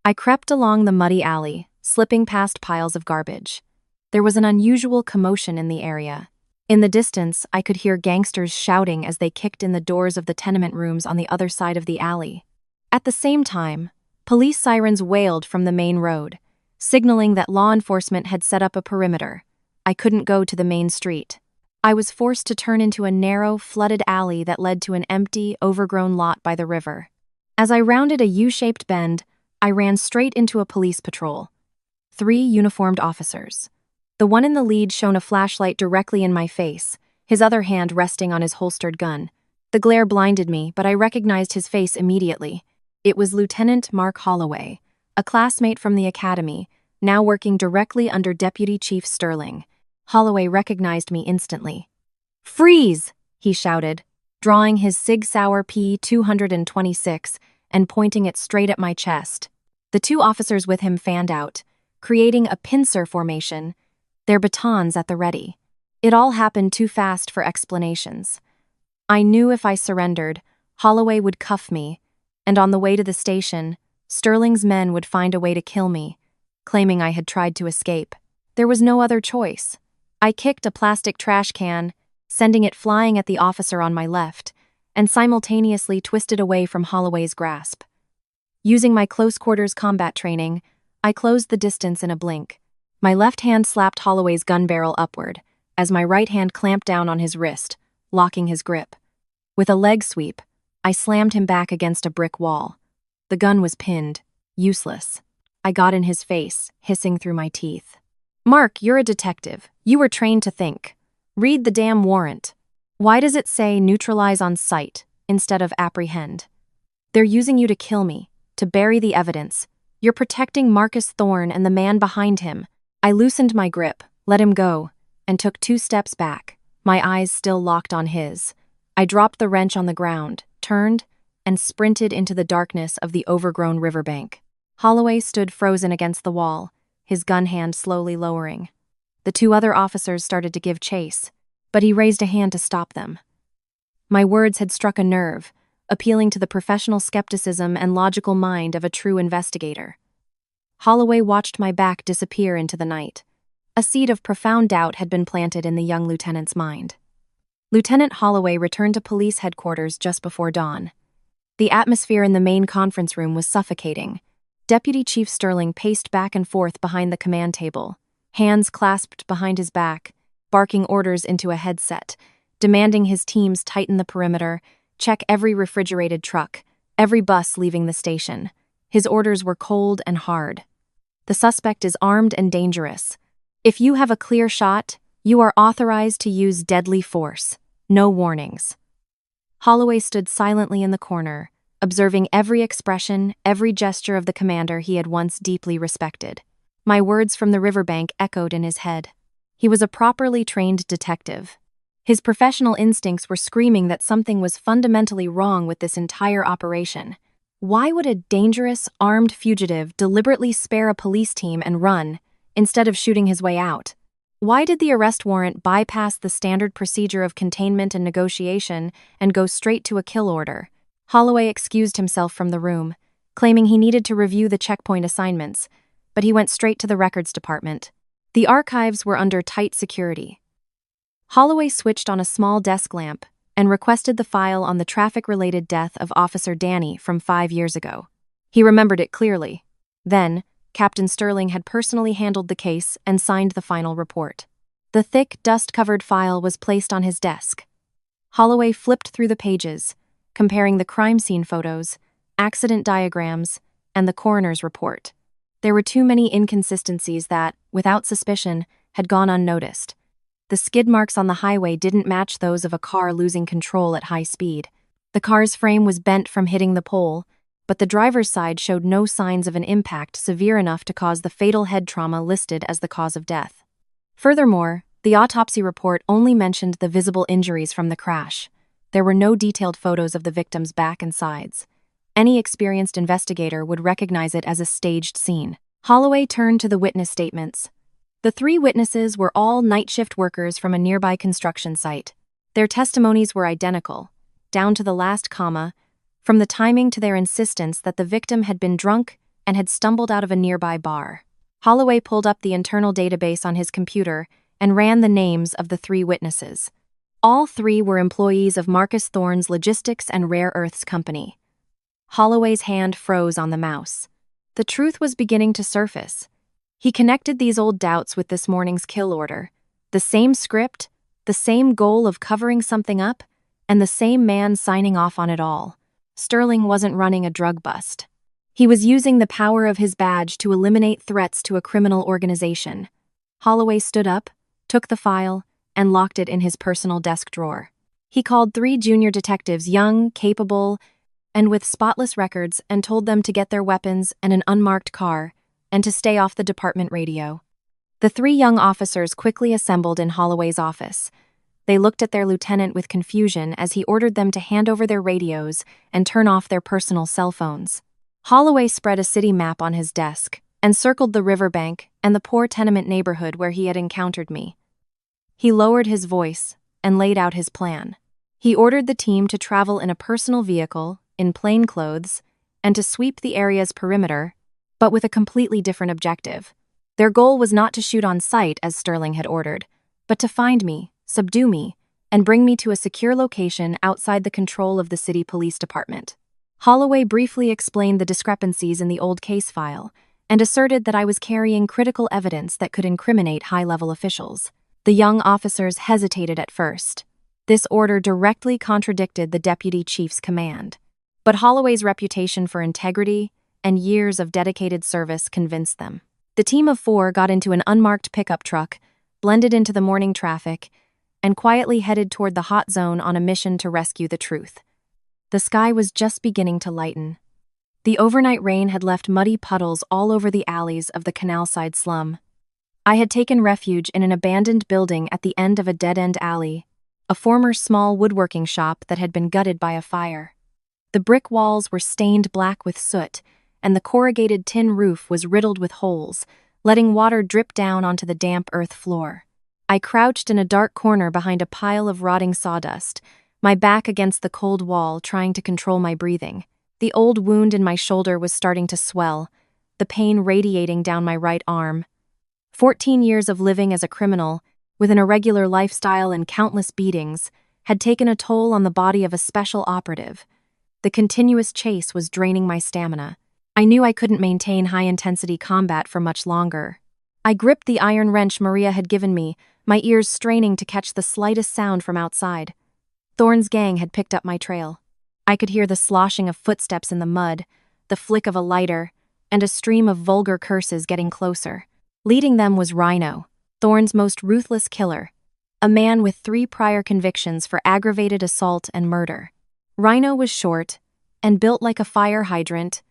I crept along the muddy alley, slipping past piles of garbage. There was an unusual commotion in the area. In the distance, I could hear gangsters shouting as they kicked in the doors of the tenement rooms on the other side of the alley. At the same time, police sirens wailed from the main road, signaling that law enforcement had set up a perimeter. I couldn't go to the main street. I was forced to turn into a narrow, flooded alley that led to an empty, overgrown lot by the river. As I rounded a U-shaped bend, I ran straight into a police patrol. 3 uniformed officers. The one in the lead shone a flashlight directly in my face, his other hand resting on his holstered gun. The glare blinded me, but I recognized his face immediately. It was Lieutenant Mark Holloway, a classmate from the academy, now working directly under Deputy Chief Sterling. Holloway recognized me instantly. "Freeze!" he shouted, drawing his Sig Sauer P-226 and pointing it straight at my chest. The two officers with him fanned out, creating a pincer formation, their batons at the ready. It all happened too fast for explanations. I knew if I surrendered, Holloway would cuff me, and on the way to the station, Sterling's men would find a way to kill me, claiming I had tried to escape. There was no other choice. I kicked a plastic trash can, sending it flying at the officer on my left, and simultaneously twisted away from Holloway's grasp. Using my close-quarters combat training, I closed the distance in a blink. My left hand slapped Holloway's gun barrel upward, as my right hand clamped down on his wrist, locking his grip. With a leg sweep, I slammed him back against a brick wall. The gun was pinned, useless. I got in his face, hissing through my teeth. "Mark, you're a detective. You were trained to think. Read the damn warrant. Why does it say neutralize on sight instead of apprehend? They're using you to kill me, to bury the evidence. You're protecting Marcus Thorne and the man behind him." I loosened my grip, let him go, and took 2 steps back, my eyes still locked on his. I dropped the wrench on the ground, turned, and sprinted into the darkness of the overgrown riverbank. Holloway stood frozen against the wall, his gun hand slowly lowering. The 2 other officers started to give chase, but he raised a hand to stop them. My words had struck a nerve, appealing to the professional skepticism and logical mind of a true investigator. Holloway watched my back disappear into the night. A seed of profound doubt had been planted in the young lieutenant's mind. Lieutenant Holloway returned to police headquarters just before dawn. The atmosphere in the main conference room was suffocating. Deputy Chief Sterling paced back and forth behind the command table, hands clasped behind his back, barking orders into a headset, demanding his teams tighten the perimeter, check every refrigerated truck, every bus leaving the station. His orders were cold and hard. "The suspect is armed and dangerous. If you have a clear shot, you are authorized to use deadly force. No warnings." Holloway stood silently in the corner, observing every expression, every gesture of the commander he had once deeply respected. My words from the riverbank echoed in his head. He was a properly trained detective. His professional instincts were screaming that something was fundamentally wrong with this entire operation. Why would a dangerous, armed fugitive deliberately spare a police team and run, instead of shooting his way out? Why did the arrest warrant bypass the standard procedure of containment and negotiation and go straight to a kill order? Holloway excused himself from the room, claiming he needed to review the checkpoint assignments, but he went straight to the records department. The archives were under tight security. Holloway switched on a small desk lamp and requested the file on the traffic-related death of Officer Danny from 5 years ago. He remembered it clearly. Then, Captain Sterling had personally handled the case and signed the final report. The thick, dust-covered file was placed on his desk. Holloway flipped through the pages, comparing the crime scene photos, accident diagrams, and the coroner's report. There were too many inconsistencies that, without suspicion, had gone unnoticed. The skid marks on the highway didn't match those of a car losing control at high speed. The car's frame was bent from hitting the pole, but the driver's side showed no signs of an impact severe enough to cause the fatal head trauma listed as the cause of death. Furthermore, the autopsy report only mentioned the visible injuries from the crash. There were no detailed photos of the victim's back and sides. Any experienced investigator would recognize it as a staged scene. Holloway turned to the witness statements. The 3 witnesses were all night shift workers from a nearby construction site. Their testimonies were identical, down to the last comma, from the timing to their insistence that the victim had been drunk and had stumbled out of a nearby bar. Holloway pulled up the internal database on his computer and ran the names of the 3 witnesses. All 3 were employees of Marcus Thorne's Logistics and Rare Earths Company. Holloway's hand froze on the mouse. The truth was beginning to surface. He connected these old doubts with this morning's kill order. The same script, the same goal of covering something up, and the same man signing off on it all. Sterling wasn't running a drug bust. He was using the power of his badge to eliminate threats to a criminal organization. Holloway stood up, took the file, and locked it in his personal desk drawer. He called 3 junior detectives, young, capable, and with spotless records, and told them to get their weapons and an unmarked car, and to stay off the department radio. The 3 young officers quickly assembled in Holloway's office. They looked at their lieutenant with confusion as he ordered them to hand over their radios and turn off their personal cell phones. Holloway spread a city map on his desk and circled the riverbank and the poor tenement neighborhood where he had encountered me. He lowered his voice and laid out his plan. He ordered the team to travel in a personal vehicle, in plain clothes, and to sweep the area's perimeter, but with a completely different objective. Their goal was not to shoot on sight, as Sterling had ordered, but to find me, subdue me, and bring me to a secure location outside the control of the city police department. Holloway briefly explained the discrepancies in the old case file and asserted that I was carrying critical evidence that could incriminate high-level officials. The young officers hesitated at first. This order directly contradicted the deputy chief's command. But Holloway's reputation for integrity and years of dedicated service convinced them. The team of 4 got into an unmarked pickup truck, blended into the morning traffic, and quietly headed toward the hot zone on a mission to rescue the truth. The sky was just beginning to lighten. The overnight rain had left muddy puddles all over the alleys of the canal-side slum. I had taken refuge in an abandoned building at the end of a dead-end alley, a former small woodworking shop that had been gutted by a fire. The brick walls were stained black with soot, and the corrugated tin roof was riddled with holes, letting water drip down onto the damp earth floor. I crouched in a dark corner behind a pile of rotting sawdust, my back against the cold wall, trying to control my breathing. The old wound in my shoulder was starting to swell, the pain radiating down my right arm. 14 years of living as a criminal, with an irregular lifestyle and countless beatings, had taken a toll on the body of a special operative. The continuous chase was draining my stamina. I knew I couldn't maintain high-intensity combat for much longer. I gripped the iron wrench Maria had given me, my ears straining to catch the slightest sound from outside. Thorne's gang had picked up my trail. I could hear the sloshing of footsteps in the mud, the flick of a lighter, and a stream of vulgar curses getting closer. Leading them was Rhino, Thorne's most ruthless killer, a man with 3 prior convictions for aggravated assault and murder. Rhino was short and built like a fire hydrant,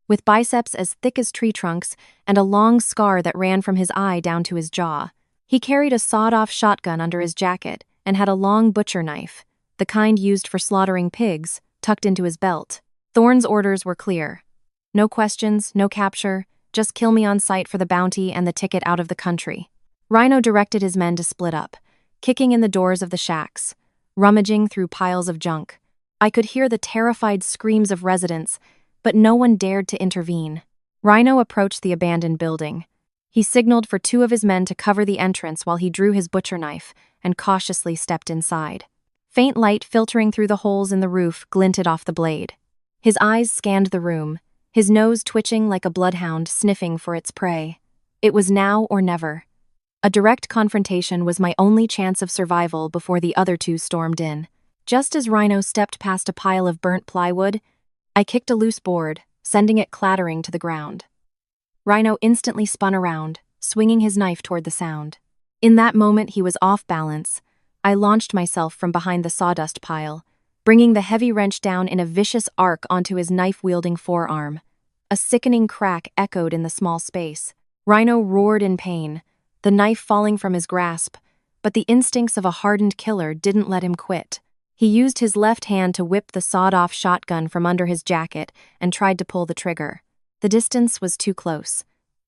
with biceps as thick as tree trunks and a long scar that ran from his eye down to his jaw. He carried a sawed-off shotgun under his jacket and had a long butcher knife, the kind used for slaughtering pigs, tucked into his belt. Thorne's orders were clear. No questions, no capture, just kill me on sight for the bounty and the ticket out of the country. Rhino directed his men to split up, kicking in the doors of the shacks, rummaging through piles of junk. I could hear the terrified screams of residents, but no one dared to intervene. Rhino approached the abandoned building. He signaled for 2 of his men to cover the entrance while he drew his butcher knife and cautiously stepped inside. Faint light filtering through the holes in the roof glinted off the blade. His eyes scanned the room, his nose twitching like a bloodhound sniffing for its prey. It was now or never. A direct confrontation was my only chance of survival before the other 2 stormed in. Just as Rhino stepped past a pile of burnt plywood, I kicked a loose board, sending it clattering to the ground. Rhino instantly spun around, swinging his knife toward the sound. In that moment he was off balance. I launched myself from behind the sawdust pile, bringing the heavy wrench down in a vicious arc onto his knife-wielding forearm. A sickening crack echoed in the small space. Rhino roared in pain, the knife falling from his grasp, but the instincts of a hardened killer didn't let him quit. He used his left hand to whip the sawed-off shotgun from under his jacket and tried to pull the trigger. The distance was too close.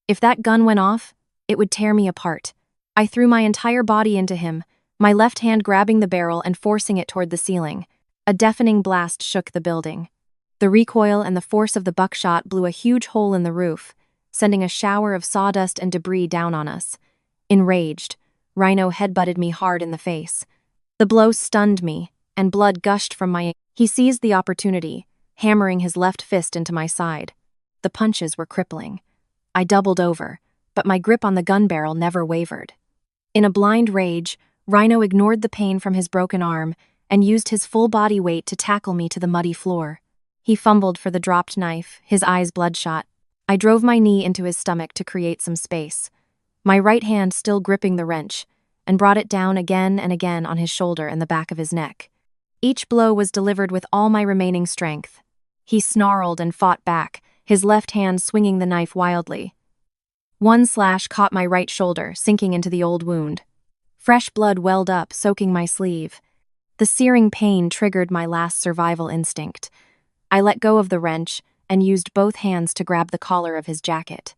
If that gun went off, it would tear me apart. I threw my entire body into him, my left hand grabbing the barrel and forcing it toward the ceiling. A deafening blast shook the building. The recoil and the force of the buckshot blew a huge hole in the roof, sending a shower of sawdust and debris down on us. Enraged, Rhino headbutted me hard in the face. The blow stunned me, and blood gushed from my... He seized the opportunity, hammering his left fist into my side. The punches were crippling. I doubled over, but my grip on the gun barrel never wavered. In a blind rage, Rhino ignored the pain from his broken arm and used his full body weight to tackle me to the muddy floor. He fumbled for the dropped knife, his eyes bloodshot. I drove my knee into his stomach to create some space, my right hand still gripping the wrench, and brought it down again and again on his shoulder and the back of his neck. Each blow was delivered with all my remaining strength. He snarled and fought back, his left hand swinging the knife wildly. One slash caught my right shoulder, sinking into the old wound. Fresh blood welled up, soaking my sleeve. The searing pain triggered my last survival instinct. I let go of the wrench and used both hands to grab the collar of his jacket.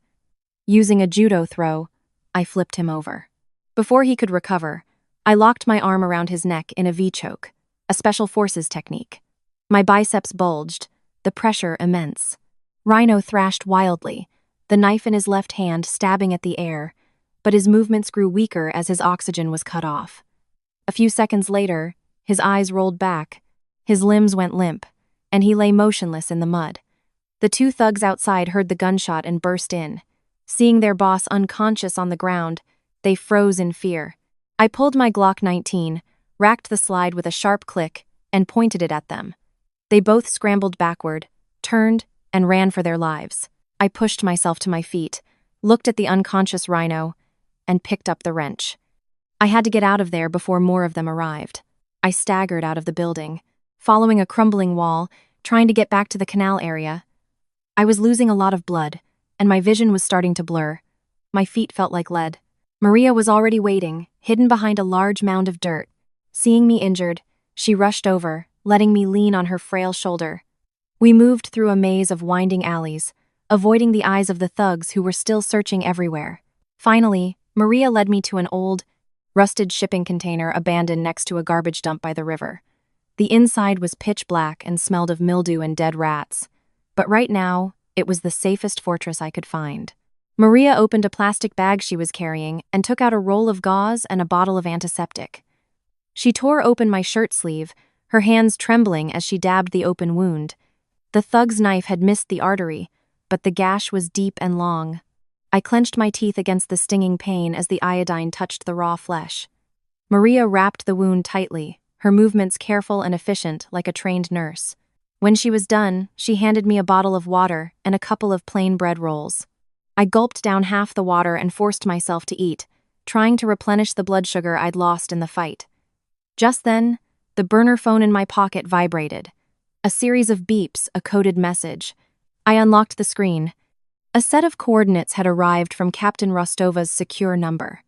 Using a judo throw, I flipped him over. Before he could recover, I locked my arm around his neck in a V-choke, a special forces technique. My biceps bulged, the pressure immense. Rhino thrashed wildly, the knife in his left hand stabbing at the air, but his movements grew weaker as his oxygen was cut off. A few seconds later, his eyes rolled back, his limbs went limp, and he lay motionless in the mud. The two thugs outside heard the gunshot and burst in. Seeing their boss unconscious on the ground, they froze in fear. I pulled my Glock 19, racked the slide with a sharp click, and pointed it at them. They both scrambled backward, turned, and ran for their lives. I pushed myself to my feet, looked at the unconscious Rhino, and picked up the wrench. I had to get out of there before more of them arrived. I staggered out of the building, following a crumbling wall, trying to get back to the canal area. I was losing a lot of blood, and my vision was starting to blur. My feet felt like lead. Maria was already waiting, hidden behind a large mound of dirt. Seeing me injured, she rushed over, letting me lean on her frail shoulder. We moved through a maze of winding alleys, avoiding the eyes of the thugs who were still searching everywhere. Finally, Maria led me to an old, rusted shipping container abandoned next to a garbage dump by the river. The inside was pitch black and smelled of mildew and dead rats, but right now, it was the safest fortress I could find. Maria opened a plastic bag she was carrying and took out a roll of gauze and a bottle of antiseptic. She tore open my shirt sleeve, her hands trembling as she dabbed the open wound. The thug's knife had missed the artery, but the gash was deep and long. I clenched my teeth against the stinging pain as the iodine touched the raw flesh. Maria wrapped the wound tightly, her movements careful and efficient like a trained nurse. When she was done, she handed me a bottle of water and a couple of plain bread rolls. I gulped down half the water and forced myself to eat, trying to replenish the blood sugar I'd lost in the fight. Just then, the burner phone in my pocket vibrated. A series of beeps, a coded message. I unlocked the screen. A set of coordinates had arrived from Captain Rostova's secure number.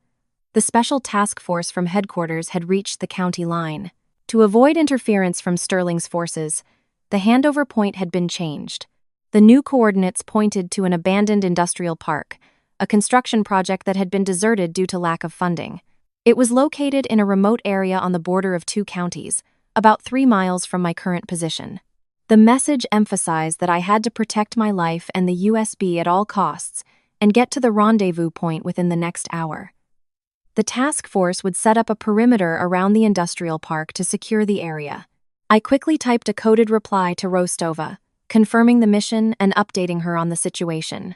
The special task force from headquarters had reached the county line. To avoid interference from Sterling's forces, the handover point had been changed. The new coordinates pointed to an abandoned industrial park, a construction project that had been deserted due to lack of funding. It was located in a remote area on the border of two counties, about 3 miles from my current position. The message emphasized that I had to protect my life and the USB at all costs and get to the rendezvous point within the next hour. The task force would set up a perimeter around the industrial park to secure the area. I quickly typed a coded reply to Rostova, confirming the mission and updating her on the situation.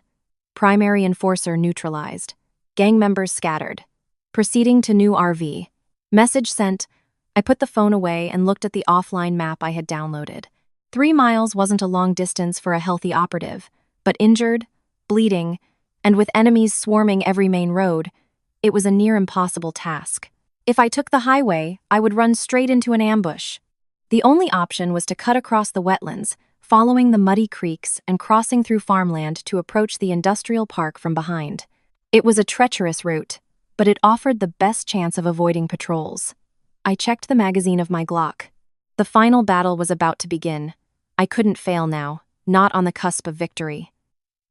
Primary enforcer neutralized. Gang members scattered. Proceeding to new RV. Message sent. I put the phone away and looked at the offline map I had downloaded. 3 miles wasn't a long distance for a healthy operative, but injured, bleeding, and with enemies swarming every main road, it was a near impossible task. If I took the highway, I would run straight into an ambush. The only option was to cut across the wetlands, following the muddy creeks and crossing through farmland to approach the industrial park from behind. It was a treacherous route, but it offered the best chance of avoiding patrols. I checked the magazine of my Glock. The final battle was about to begin. I couldn't fail now, not on the cusp of victory.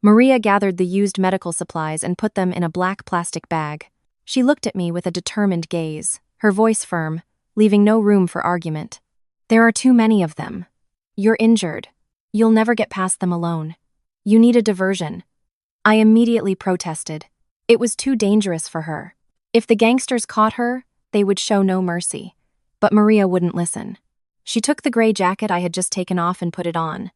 Maria gathered the used medical supplies and put them in a black plastic bag. She looked at me with a determined gaze, her voice firm, leaving no room for argument. There are too many of them. You're injured. You'll never get past them alone. You need a diversion. I immediately protested. It was too dangerous for her. If the gangsters caught her, they would show no mercy. But Maria wouldn't listen. She took the gray jacket I had just taken off and put it on.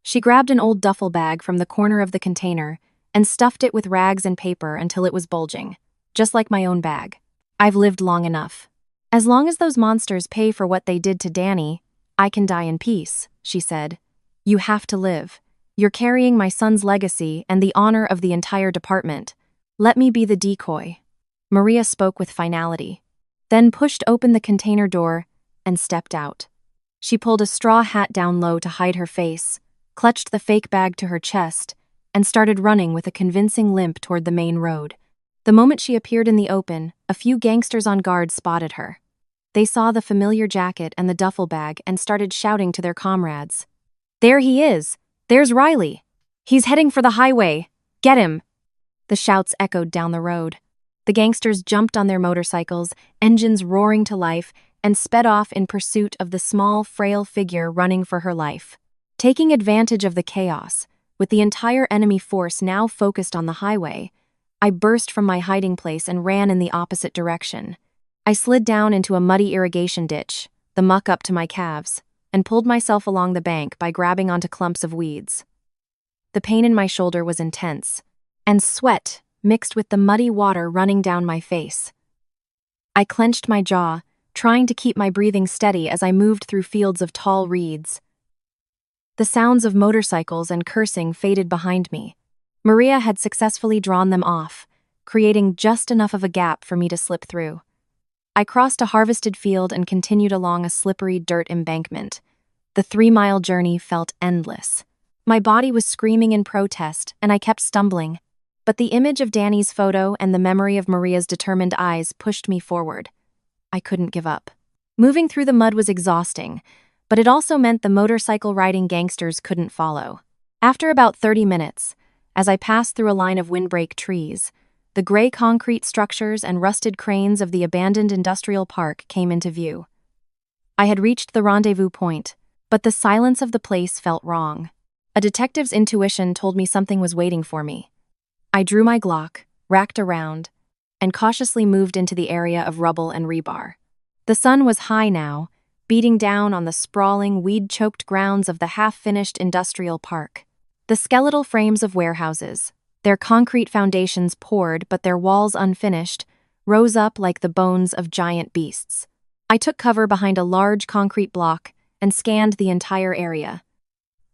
She grabbed an old duffel bag from the corner of the container and stuffed it with rags and paper until it was bulging, just like my own bag. I've lived long enough. As long as those monsters pay for what they did to Danny, I can die in peace, she said. You have to live. You're carrying my son's legacy and the honor of the entire department. Let me be the decoy. Maria spoke with finality, then pushed open the container door and stepped out. She pulled a straw hat down low to hide her face, clutched the fake bag to her chest, and started running with a convincing limp toward the main road. The moment she appeared in the open, a few gangsters on guard spotted her. They saw the familiar jacket and the duffel bag and started shouting to their comrades. "There he is! There's Riley! He's heading for the highway! Get him!" The shouts echoed down the road. The gangsters jumped on their motorcycles, engines roaring to life, and sped off in pursuit of the small, frail figure running for her life. Taking advantage of the chaos, with the entire enemy force now focused on the highway, I burst from my hiding place and ran in the opposite direction. I slid down into a muddy irrigation ditch, the muck up to my calves, and pulled myself along the bank by grabbing onto clumps of weeds. The pain in my shoulder was intense, and sweat mixed with the muddy water running down my face. I clenched my jaw, trying to keep my breathing steady as I moved through fields of tall reeds. The sounds of motorcycles and cursing faded behind me. Maria had successfully drawn them off, creating just enough of a gap for me to slip through. I crossed a harvested field and continued along a slippery dirt embankment. The 3-mile journey felt endless. My body was screaming in protest, and I kept stumbling. But the image of Danny's photo and the memory of Maria's determined eyes pushed me forward. I couldn't give up. Moving through the mud was exhausting, but it also meant the motorcycle-riding gangsters couldn't follow. After about 30 minutes, as I passed through a line of windbreak trees, the gray concrete structures and rusted cranes of the abandoned industrial park came into view. I had reached the rendezvous point, but the silence of the place felt wrong. A detective's intuition told me something was waiting for me. I drew my Glock, racked around, and cautiously moved into the area of rubble and rebar. The sun was high now, beating down on the sprawling, weed-choked grounds of the half-finished industrial park. The skeletal frames of warehouses, their concrete foundations poured but their walls unfinished, rose up like the bones of giant beasts. I took cover behind a large concrete block and scanned the entire area.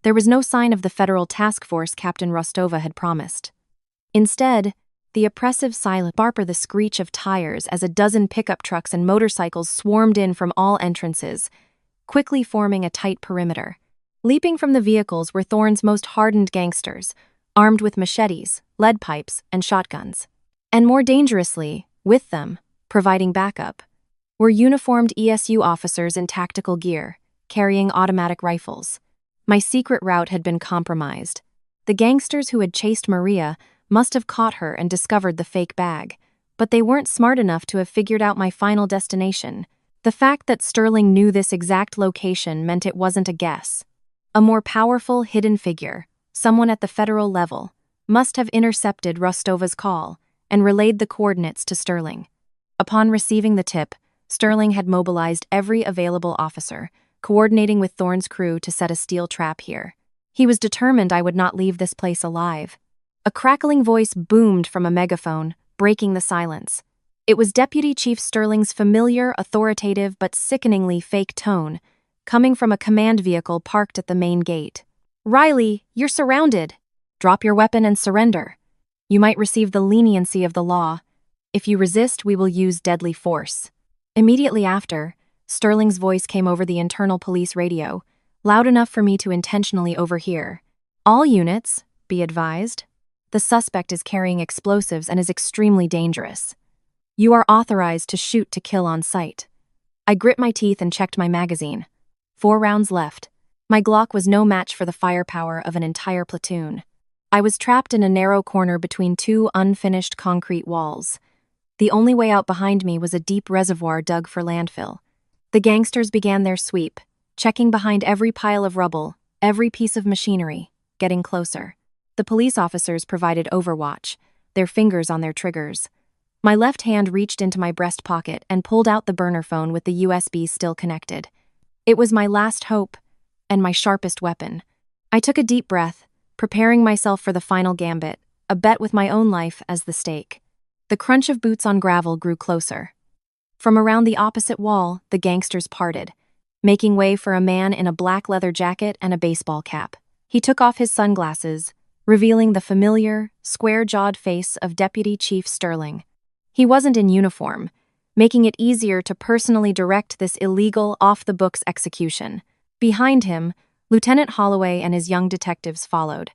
There was no sign of the federal task force Captain Rostova had promised. Instead, the oppressive silence barper the screech of tires as a dozen pickup trucks and motorcycles swarmed in from all entrances, quickly forming a tight perimeter. Leaping from the vehicles were Thorne's most hardened gangsters, armed with machetes, lead pipes, and shotguns. And more dangerously, with them, providing backup, were uniformed ESU officers in tactical gear, carrying automatic rifles. My secret route had been compromised. The gangsters who had chased Maria must have caught her and discovered the fake bag, but they weren't smart enough to have figured out my final destination. The fact that Sterling knew this exact location meant it wasn't a guess. A more powerful, hidden figure, someone at the federal level, must have intercepted Rostova's call and relayed the coordinates to Sterling. Upon receiving the tip, Sterling had mobilized every available officer, coordinating with Thorne's crew to set a steel trap here. He was determined I would not leave this place alive. A crackling voice boomed from a megaphone, breaking the silence. It was Deputy Chief Sterling's familiar, authoritative, but sickeningly fake tone, coming from a command vehicle parked at the main gate. "Riley, you're surrounded. Drop your weapon and surrender. You might receive the leniency of the law. If you resist, we will use deadly force." Immediately after, Sterling's voice came over the internal police radio, loud enough for me to intentionally overhear. "All units, be advised. The suspect is carrying explosives and is extremely dangerous. You are authorized to shoot to kill on sight." I grit my teeth and checked my magazine. 4 rounds left. My Glock was no match for the firepower of an entire platoon. I was trapped in a narrow corner between 2 unfinished concrete walls. The only way out behind me was a deep reservoir dug for landfill. The gangsters began their sweep, checking behind every pile of rubble, every piece of machinery, getting closer. The police officers provided overwatch, their fingers on their triggers. My left hand reached into my breast pocket and pulled out the burner phone with the USB still connected. It was my last hope, and my sharpest weapon. I took a deep breath, preparing myself for the final gambit, a bet with my own life as the stake. The crunch of boots on gravel grew closer. From around the opposite wall, the gangsters parted, making way for a man in a black leather jacket and a baseball cap. He took off his sunglasses, revealing the familiar, square-jawed face of Deputy Chief Sterling. He wasn't in uniform, making it easier to personally direct this illegal, off-the-books execution. Behind him, Lieutenant Holloway and his young detectives followed,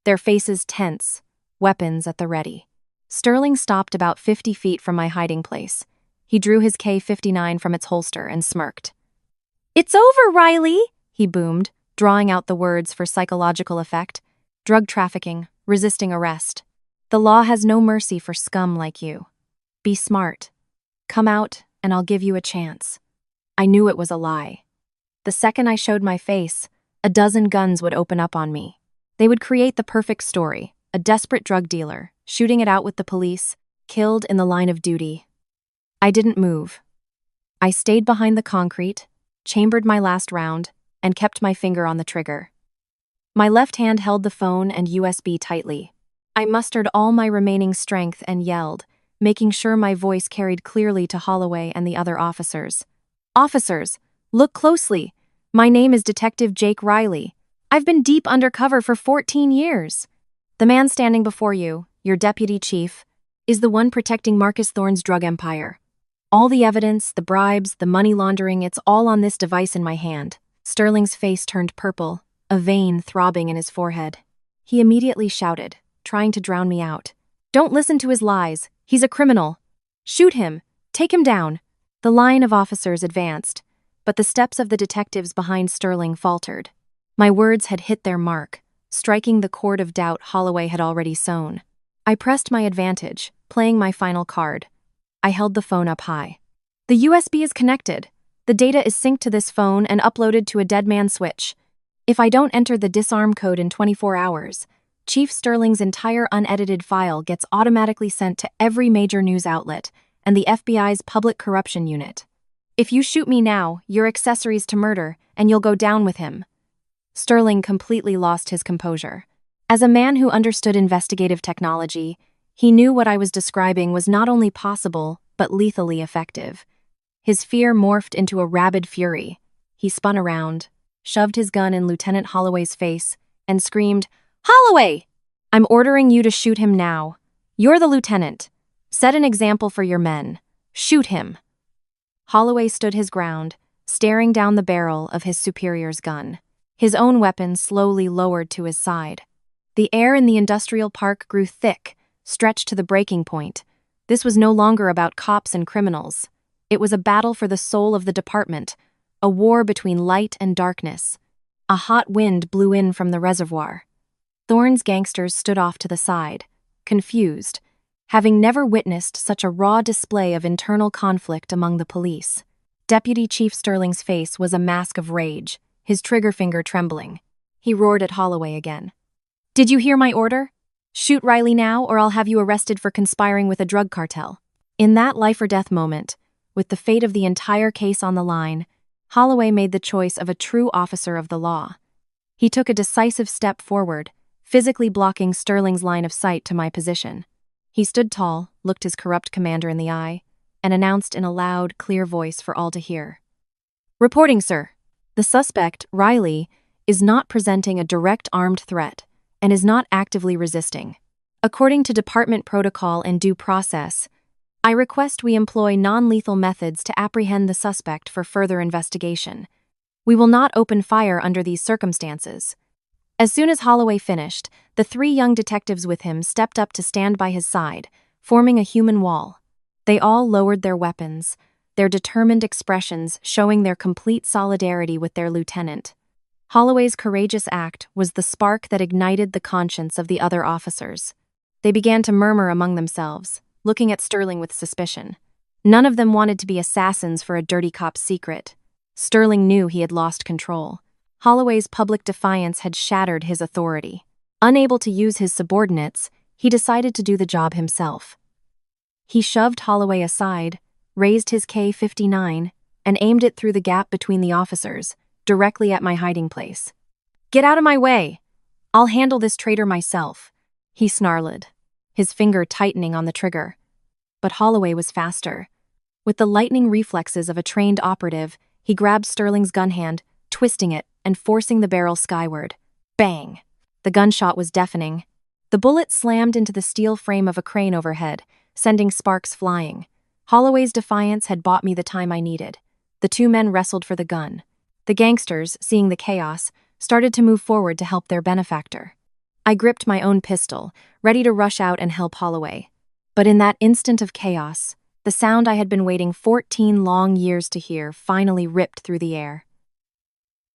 their faces tense, weapons at the ready. Sterling stopped about 50 feet from my hiding place. He drew his K-59 from its holster and smirked. "It's over, Riley," he boomed, drawing out the words for psychological effect. "Drug trafficking, resisting arrest. The law has no mercy for scum like you. Be smart. Come out, and I'll give you a chance." I knew it was a lie. The second I showed my face, a dozen guns would open up on me. They would create the perfect story: a desperate drug dealer, shooting it out with the police, killed in the line of duty. I didn't move. I stayed behind the concrete, chambered my last round, and kept my finger on the trigger. My left hand held the phone and USB tightly. I mustered all my remaining strength and yelled, making sure my voice carried clearly to Holloway and the other officers. "Officers, look closely. My name is Detective Jake Riley. I've been deep undercover for 14 years. The man standing before you, your deputy chief, is the one protecting Marcus Thorne's drug empire. All the evidence, the bribes, the money laundering, it's all on this device in my hand." Sterling's face turned purple, a vein throbbing in his forehead. He immediately shouted, trying to drown me out. "Don't listen to his lies. He's a criminal. Shoot him. Take him down." The line of officers advanced, but the steps of the detectives behind Sterling faltered. My words had hit their mark, striking the chord of doubt Holloway had already sown. I pressed my advantage, playing my final card. I held the phone up high. "The USB is connected. The data is synced to this phone and uploaded to a dead man switch. If I don't enter the disarm code in 24 hours, Chief Sterling's entire unedited file gets automatically sent to every major news outlet and the FBI's Public Corruption Unit. If you shoot me now, you're accessories to murder, and you'll go down with him." Sterling completely lost his composure. As a man who understood investigative technology, he knew what I was describing was not only possible, but lethally effective. His fear morphed into a rabid fury. He spun around, shoved his gun in Lieutenant Holloway's face, and screamed, "Holloway! I'm ordering you to shoot him now. You're the lieutenant. Set an example for your men. Shoot him." Holloway stood his ground, staring down the barrel of his superior's gun. His own weapon slowly lowered to his side. The air in the industrial park grew thick, stretched to the breaking point. This was no longer about cops and criminals. It was a battle for the soul of the department, a war between light and darkness. A hot wind blew in from the reservoir. Thorne's gangsters stood off to the side, confused, having never witnessed such a raw display of internal conflict among the police. Deputy Chief Sterling's face was a mask of rage, his trigger finger trembling. He roared at Holloway again. "Did you hear my order? Shoot Riley now, or I'll have you arrested for conspiring with a drug cartel." In that life-or-death moment, with the fate of the entire case on the line, Holloway made the choice of a true officer of the law. He took a decisive step forward, physically blocking Sterling's line of sight to my position. He stood tall, looked his corrupt commander in the eye, and announced in a loud, clear voice for all to hear. "Reporting, sir. The suspect, Riley, is not presenting a direct armed threat and is not actively resisting. According to department protocol and due process, I request we employ non-lethal methods to apprehend the suspect for further investigation. We will not open fire under these circumstances." As soon as Holloway finished, the 3 young detectives with him stepped up to stand by his side, forming a human wall. They all lowered their weapons, their determined expressions showing their complete solidarity with their lieutenant. Holloway's courageous act was the spark that ignited the conscience of the other officers. They began to murmur among themselves, looking at Sterling with suspicion. None of them wanted to be assassins for a dirty cop's secret. Sterling knew he had lost control. Holloway's public defiance had shattered his authority. Unable to use his subordinates, he decided to do the job himself. He shoved Holloway aside, raised his K-59, and aimed it through the gap between the officers, directly at my hiding place. "Get out of my way! I'll handle this traitor myself," he snarled, his finger tightening on the trigger. But Holloway was faster. With the lightning reflexes of a trained operative, he grabbed Sterling's gun hand, twisting it and forcing the barrel skyward. Bang! The gunshot was deafening. The bullet slammed into the steel frame of a crane overhead, sending sparks flying. Holloway's defiance had bought me the time I needed. The 2 men wrestled for the gun. The gangsters, seeing the chaos, started to move forward to help their benefactor. I gripped my own pistol, ready to rush out and help Holloway. But in that instant of chaos, the sound I had been waiting 14 long years to hear finally ripped through the air.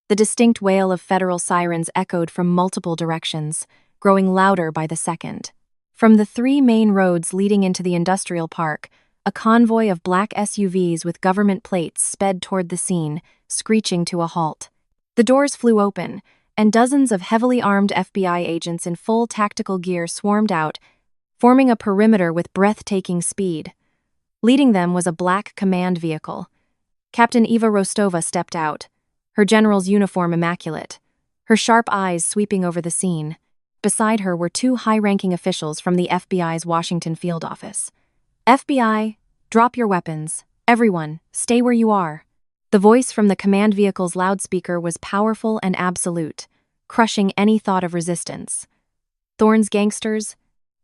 The distinct wail of federal sirens echoed from multiple directions, growing louder by the second. From the 3 main roads leading into the industrial park, a convoy of black SUVs with government plates sped toward the scene, screeching to a halt. The doors flew open, and dozens of heavily armed FBI agents in full tactical gear swarmed out, forming a perimeter with breathtaking speed. Leading them was a black command vehicle. Captain Eva Rostova stepped out, her general's uniform immaculate, her sharp eyes sweeping over the scene. Beside her were 2 high-ranking officials from the FBI's Washington field office. FBI, drop your weapons. Everyone, stay where you are. The voice from the command vehicle's loudspeaker was powerful and absolute, crushing any thought of resistance. Thorne's gangsters,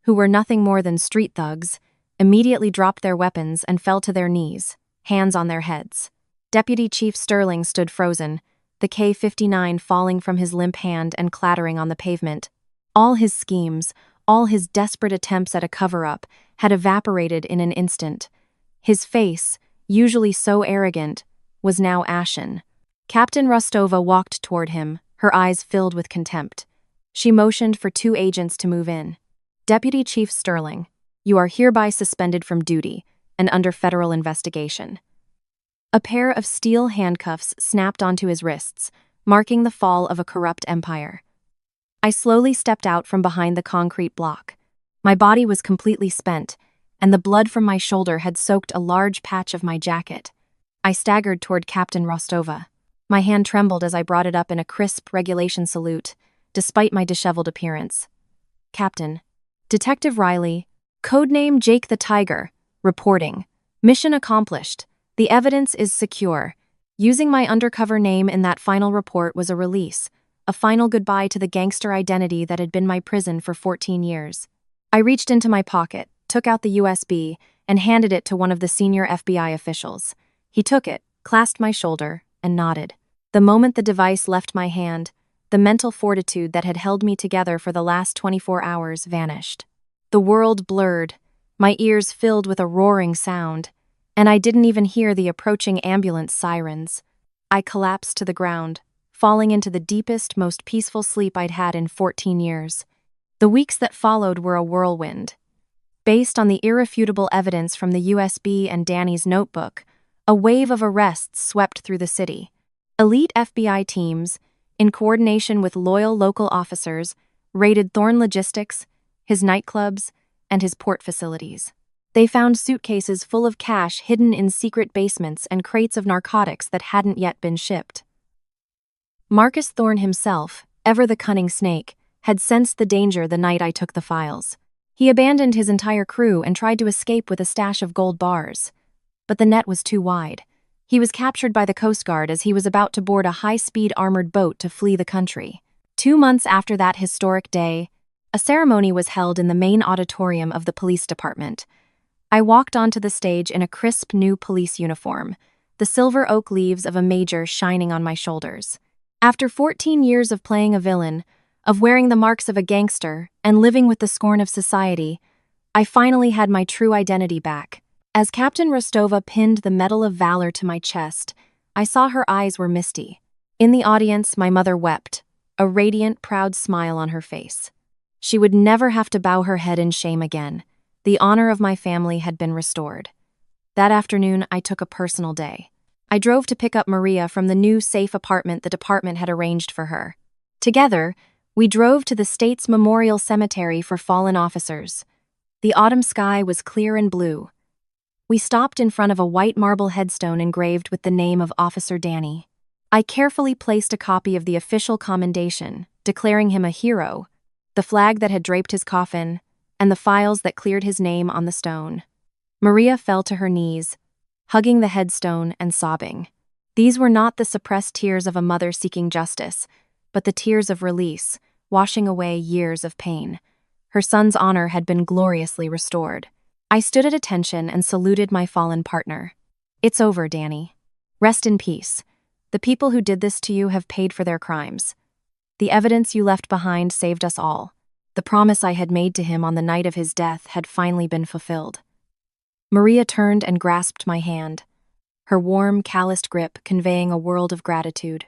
who were nothing more than street thugs, immediately dropped their weapons and fell to their knees, hands on their heads. Deputy Chief Sterling stood frozen, the K-59 falling from his limp hand and clattering on the pavement. All his schemes, all his desperate attempts at a cover-up, had evaporated in an instant. His face, usually so arrogant, was now ashen. Captain Rostova walked toward him, her eyes filled with contempt. She motioned for 2 agents to move in. Deputy Chief Sterling, you are hereby suspended from duty and under federal investigation. A pair of steel handcuffs snapped onto his wrists, marking the fall of a corrupt empire. I slowly stepped out from behind the concrete block. My body was completely spent, and the blood from my shoulder had soaked a large patch of my jacket. I staggered toward Captain Rostova. My hand trembled as I brought it up in a crisp regulation salute, despite my disheveled appearance. Captain. Detective Riley, codename Jake the Tiger, reporting. Mission accomplished. The evidence is secure. Using my undercover name in that final report was a release, a final goodbye to the gangster identity that had been my prison for 14 years. I reached into my pocket, took out the USB, and handed it to one of the senior FBI officials. He took it, clasped my shoulder, and nodded. The moment the device left my hand, the mental fortitude that had held me together for the last 24 hours vanished. The world blurred, my ears filled with a roaring sound, and I didn't even hear the approaching ambulance sirens. I collapsed to the ground, falling into the deepest, most peaceful sleep I'd had in 14 years. The weeks that followed were a whirlwind. Based on the irrefutable evidence from the USB and Danny's notebook, a wave of arrests swept through the city. Elite FBI teams, in coordination with loyal local officers, raided Thorne Logistics, his nightclubs, and his port facilities. They found suitcases full of cash hidden in secret basements and crates of narcotics that hadn't yet been shipped. Marcus Thorne himself, ever the cunning snake, had sensed the danger the night I took the files. He abandoned his entire crew and tried to escape with a stash of gold bars. But the net was too wide. He was captured by the Coast Guard as he was about to board a high-speed armored boat to flee the country. 2 months after that historic day, a ceremony was held in the main auditorium of the police department. I walked onto the stage in a crisp new police uniform, the silver oak leaves of a major shining on my shoulders. After 14 years of playing a villain, of wearing the marks of a gangster, and living with the scorn of society, I finally had my true identity back. As Captain Rostova pinned the Medal of Valor to my chest, I saw her eyes were misty. In the audience, my mother wept, a radiant, proud smile on her face. She would never have to bow her head in shame again. The honor of my family had been restored. That afternoon, I took a personal day. I drove to pick up Maria from the new safe apartment the department had arranged for her. Together, we drove to the state's memorial cemetery for fallen officers. The autumn sky was clear and blue. We stopped in front of a white marble headstone engraved with the name of Officer Danny. I carefully placed a copy of the official commendation, declaring him a hero, the flag that had draped his coffin, and the files that cleared his name on the stone. Maria fell to her knees, hugging the headstone and sobbing. These were not the suppressed tears of a mother seeking justice, but the tears of release, washing away years of pain. Her son's honor had been gloriously restored. I stood at attention and saluted my fallen partner. It's over, Danny. Rest in peace. The people who did this to you have paid for their crimes. The evidence you left behind saved us all. The promise I had made to him on the night of his death had finally been fulfilled. Maria turned and grasped my hand, her warm, calloused grip conveying a world of gratitude.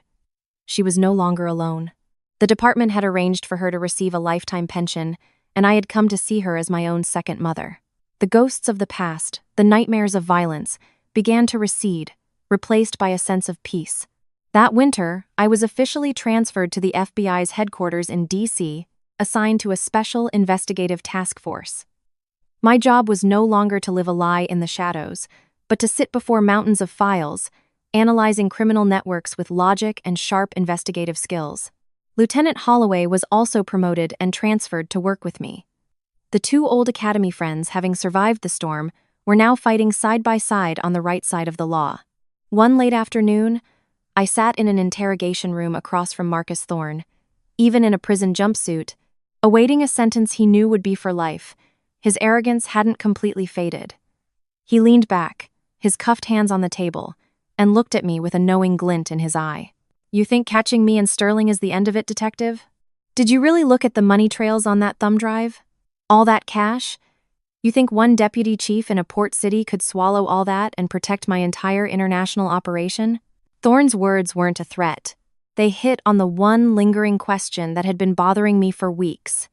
She was no longer alone. The department had arranged for her to receive a lifetime pension, and I had come to see her as my own second mother. The ghosts of the past, the nightmares of violence, began to recede, replaced by a sense of peace. That winter, I was officially transferred to the FBI's headquarters in D.C., assigned to a special investigative task force. My job was no longer to live a lie in the shadows, but to sit before mountains of files, analyzing criminal networks with logic and sharp investigative skills. Lieutenant Holloway was also promoted and transferred to work with me. The two old academy friends, having survived the storm, were now fighting side by side on the right side of the law. One late afternoon, I sat in an interrogation room across from Marcus Thorne, even in a prison jumpsuit, awaiting a sentence he knew would be for life. His arrogance hadn't completely faded. He leaned back, his cuffed hands on the table, and looked at me with a knowing glint in his eye. "You think catching me and Sterling is the end of it, detective? Did you really look at the money trails on that thumb drive? All that cash? You think one deputy chief in a port city could swallow all that and protect my entire international operation?" Thorne's words weren't a threat. They hit on the one lingering question that had been bothering me for weeks.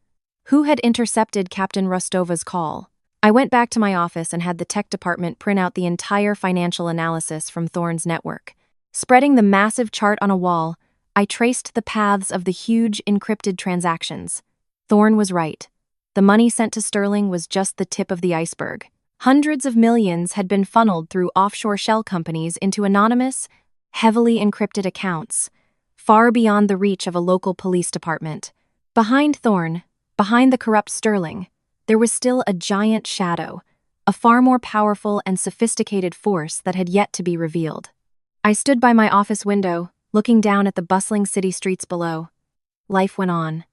Who had intercepted Captain Rostova's call? I went back to my office and had the tech department print out the entire financial analysis from Thorne's network. Spreading the massive chart on a wall, I traced the paths of the huge encrypted transactions. Thorne was right. The money sent to Sterling was just the tip of the iceberg. Hundreds of millions had been funneled through offshore shell companies into anonymous, heavily encrypted accounts, far beyond the reach of a local police department. Behind Thorne, behind the corrupt Sterling, there was still a giant shadow, a far more powerful and sophisticated force that had yet to be revealed. I stood by my office window, looking down at the bustling city streets below. Life went on.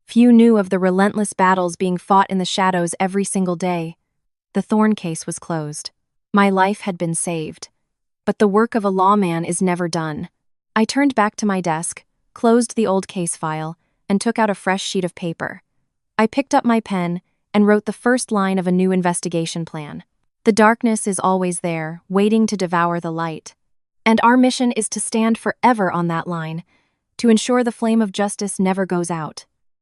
Few knew of the relentless battles being fought in the shadows every single day. The Thorne case was closed. My life had been saved. But the work of a lawman is never done. I turned back to my desk, closed the old case file, and took out a fresh sheet of paper. I picked up my pen and wrote the first line of a new investigation plan. The darkness is always there, waiting to devour the light. And our mission is to stand forever on that line, to ensure the flame of justice never goes out.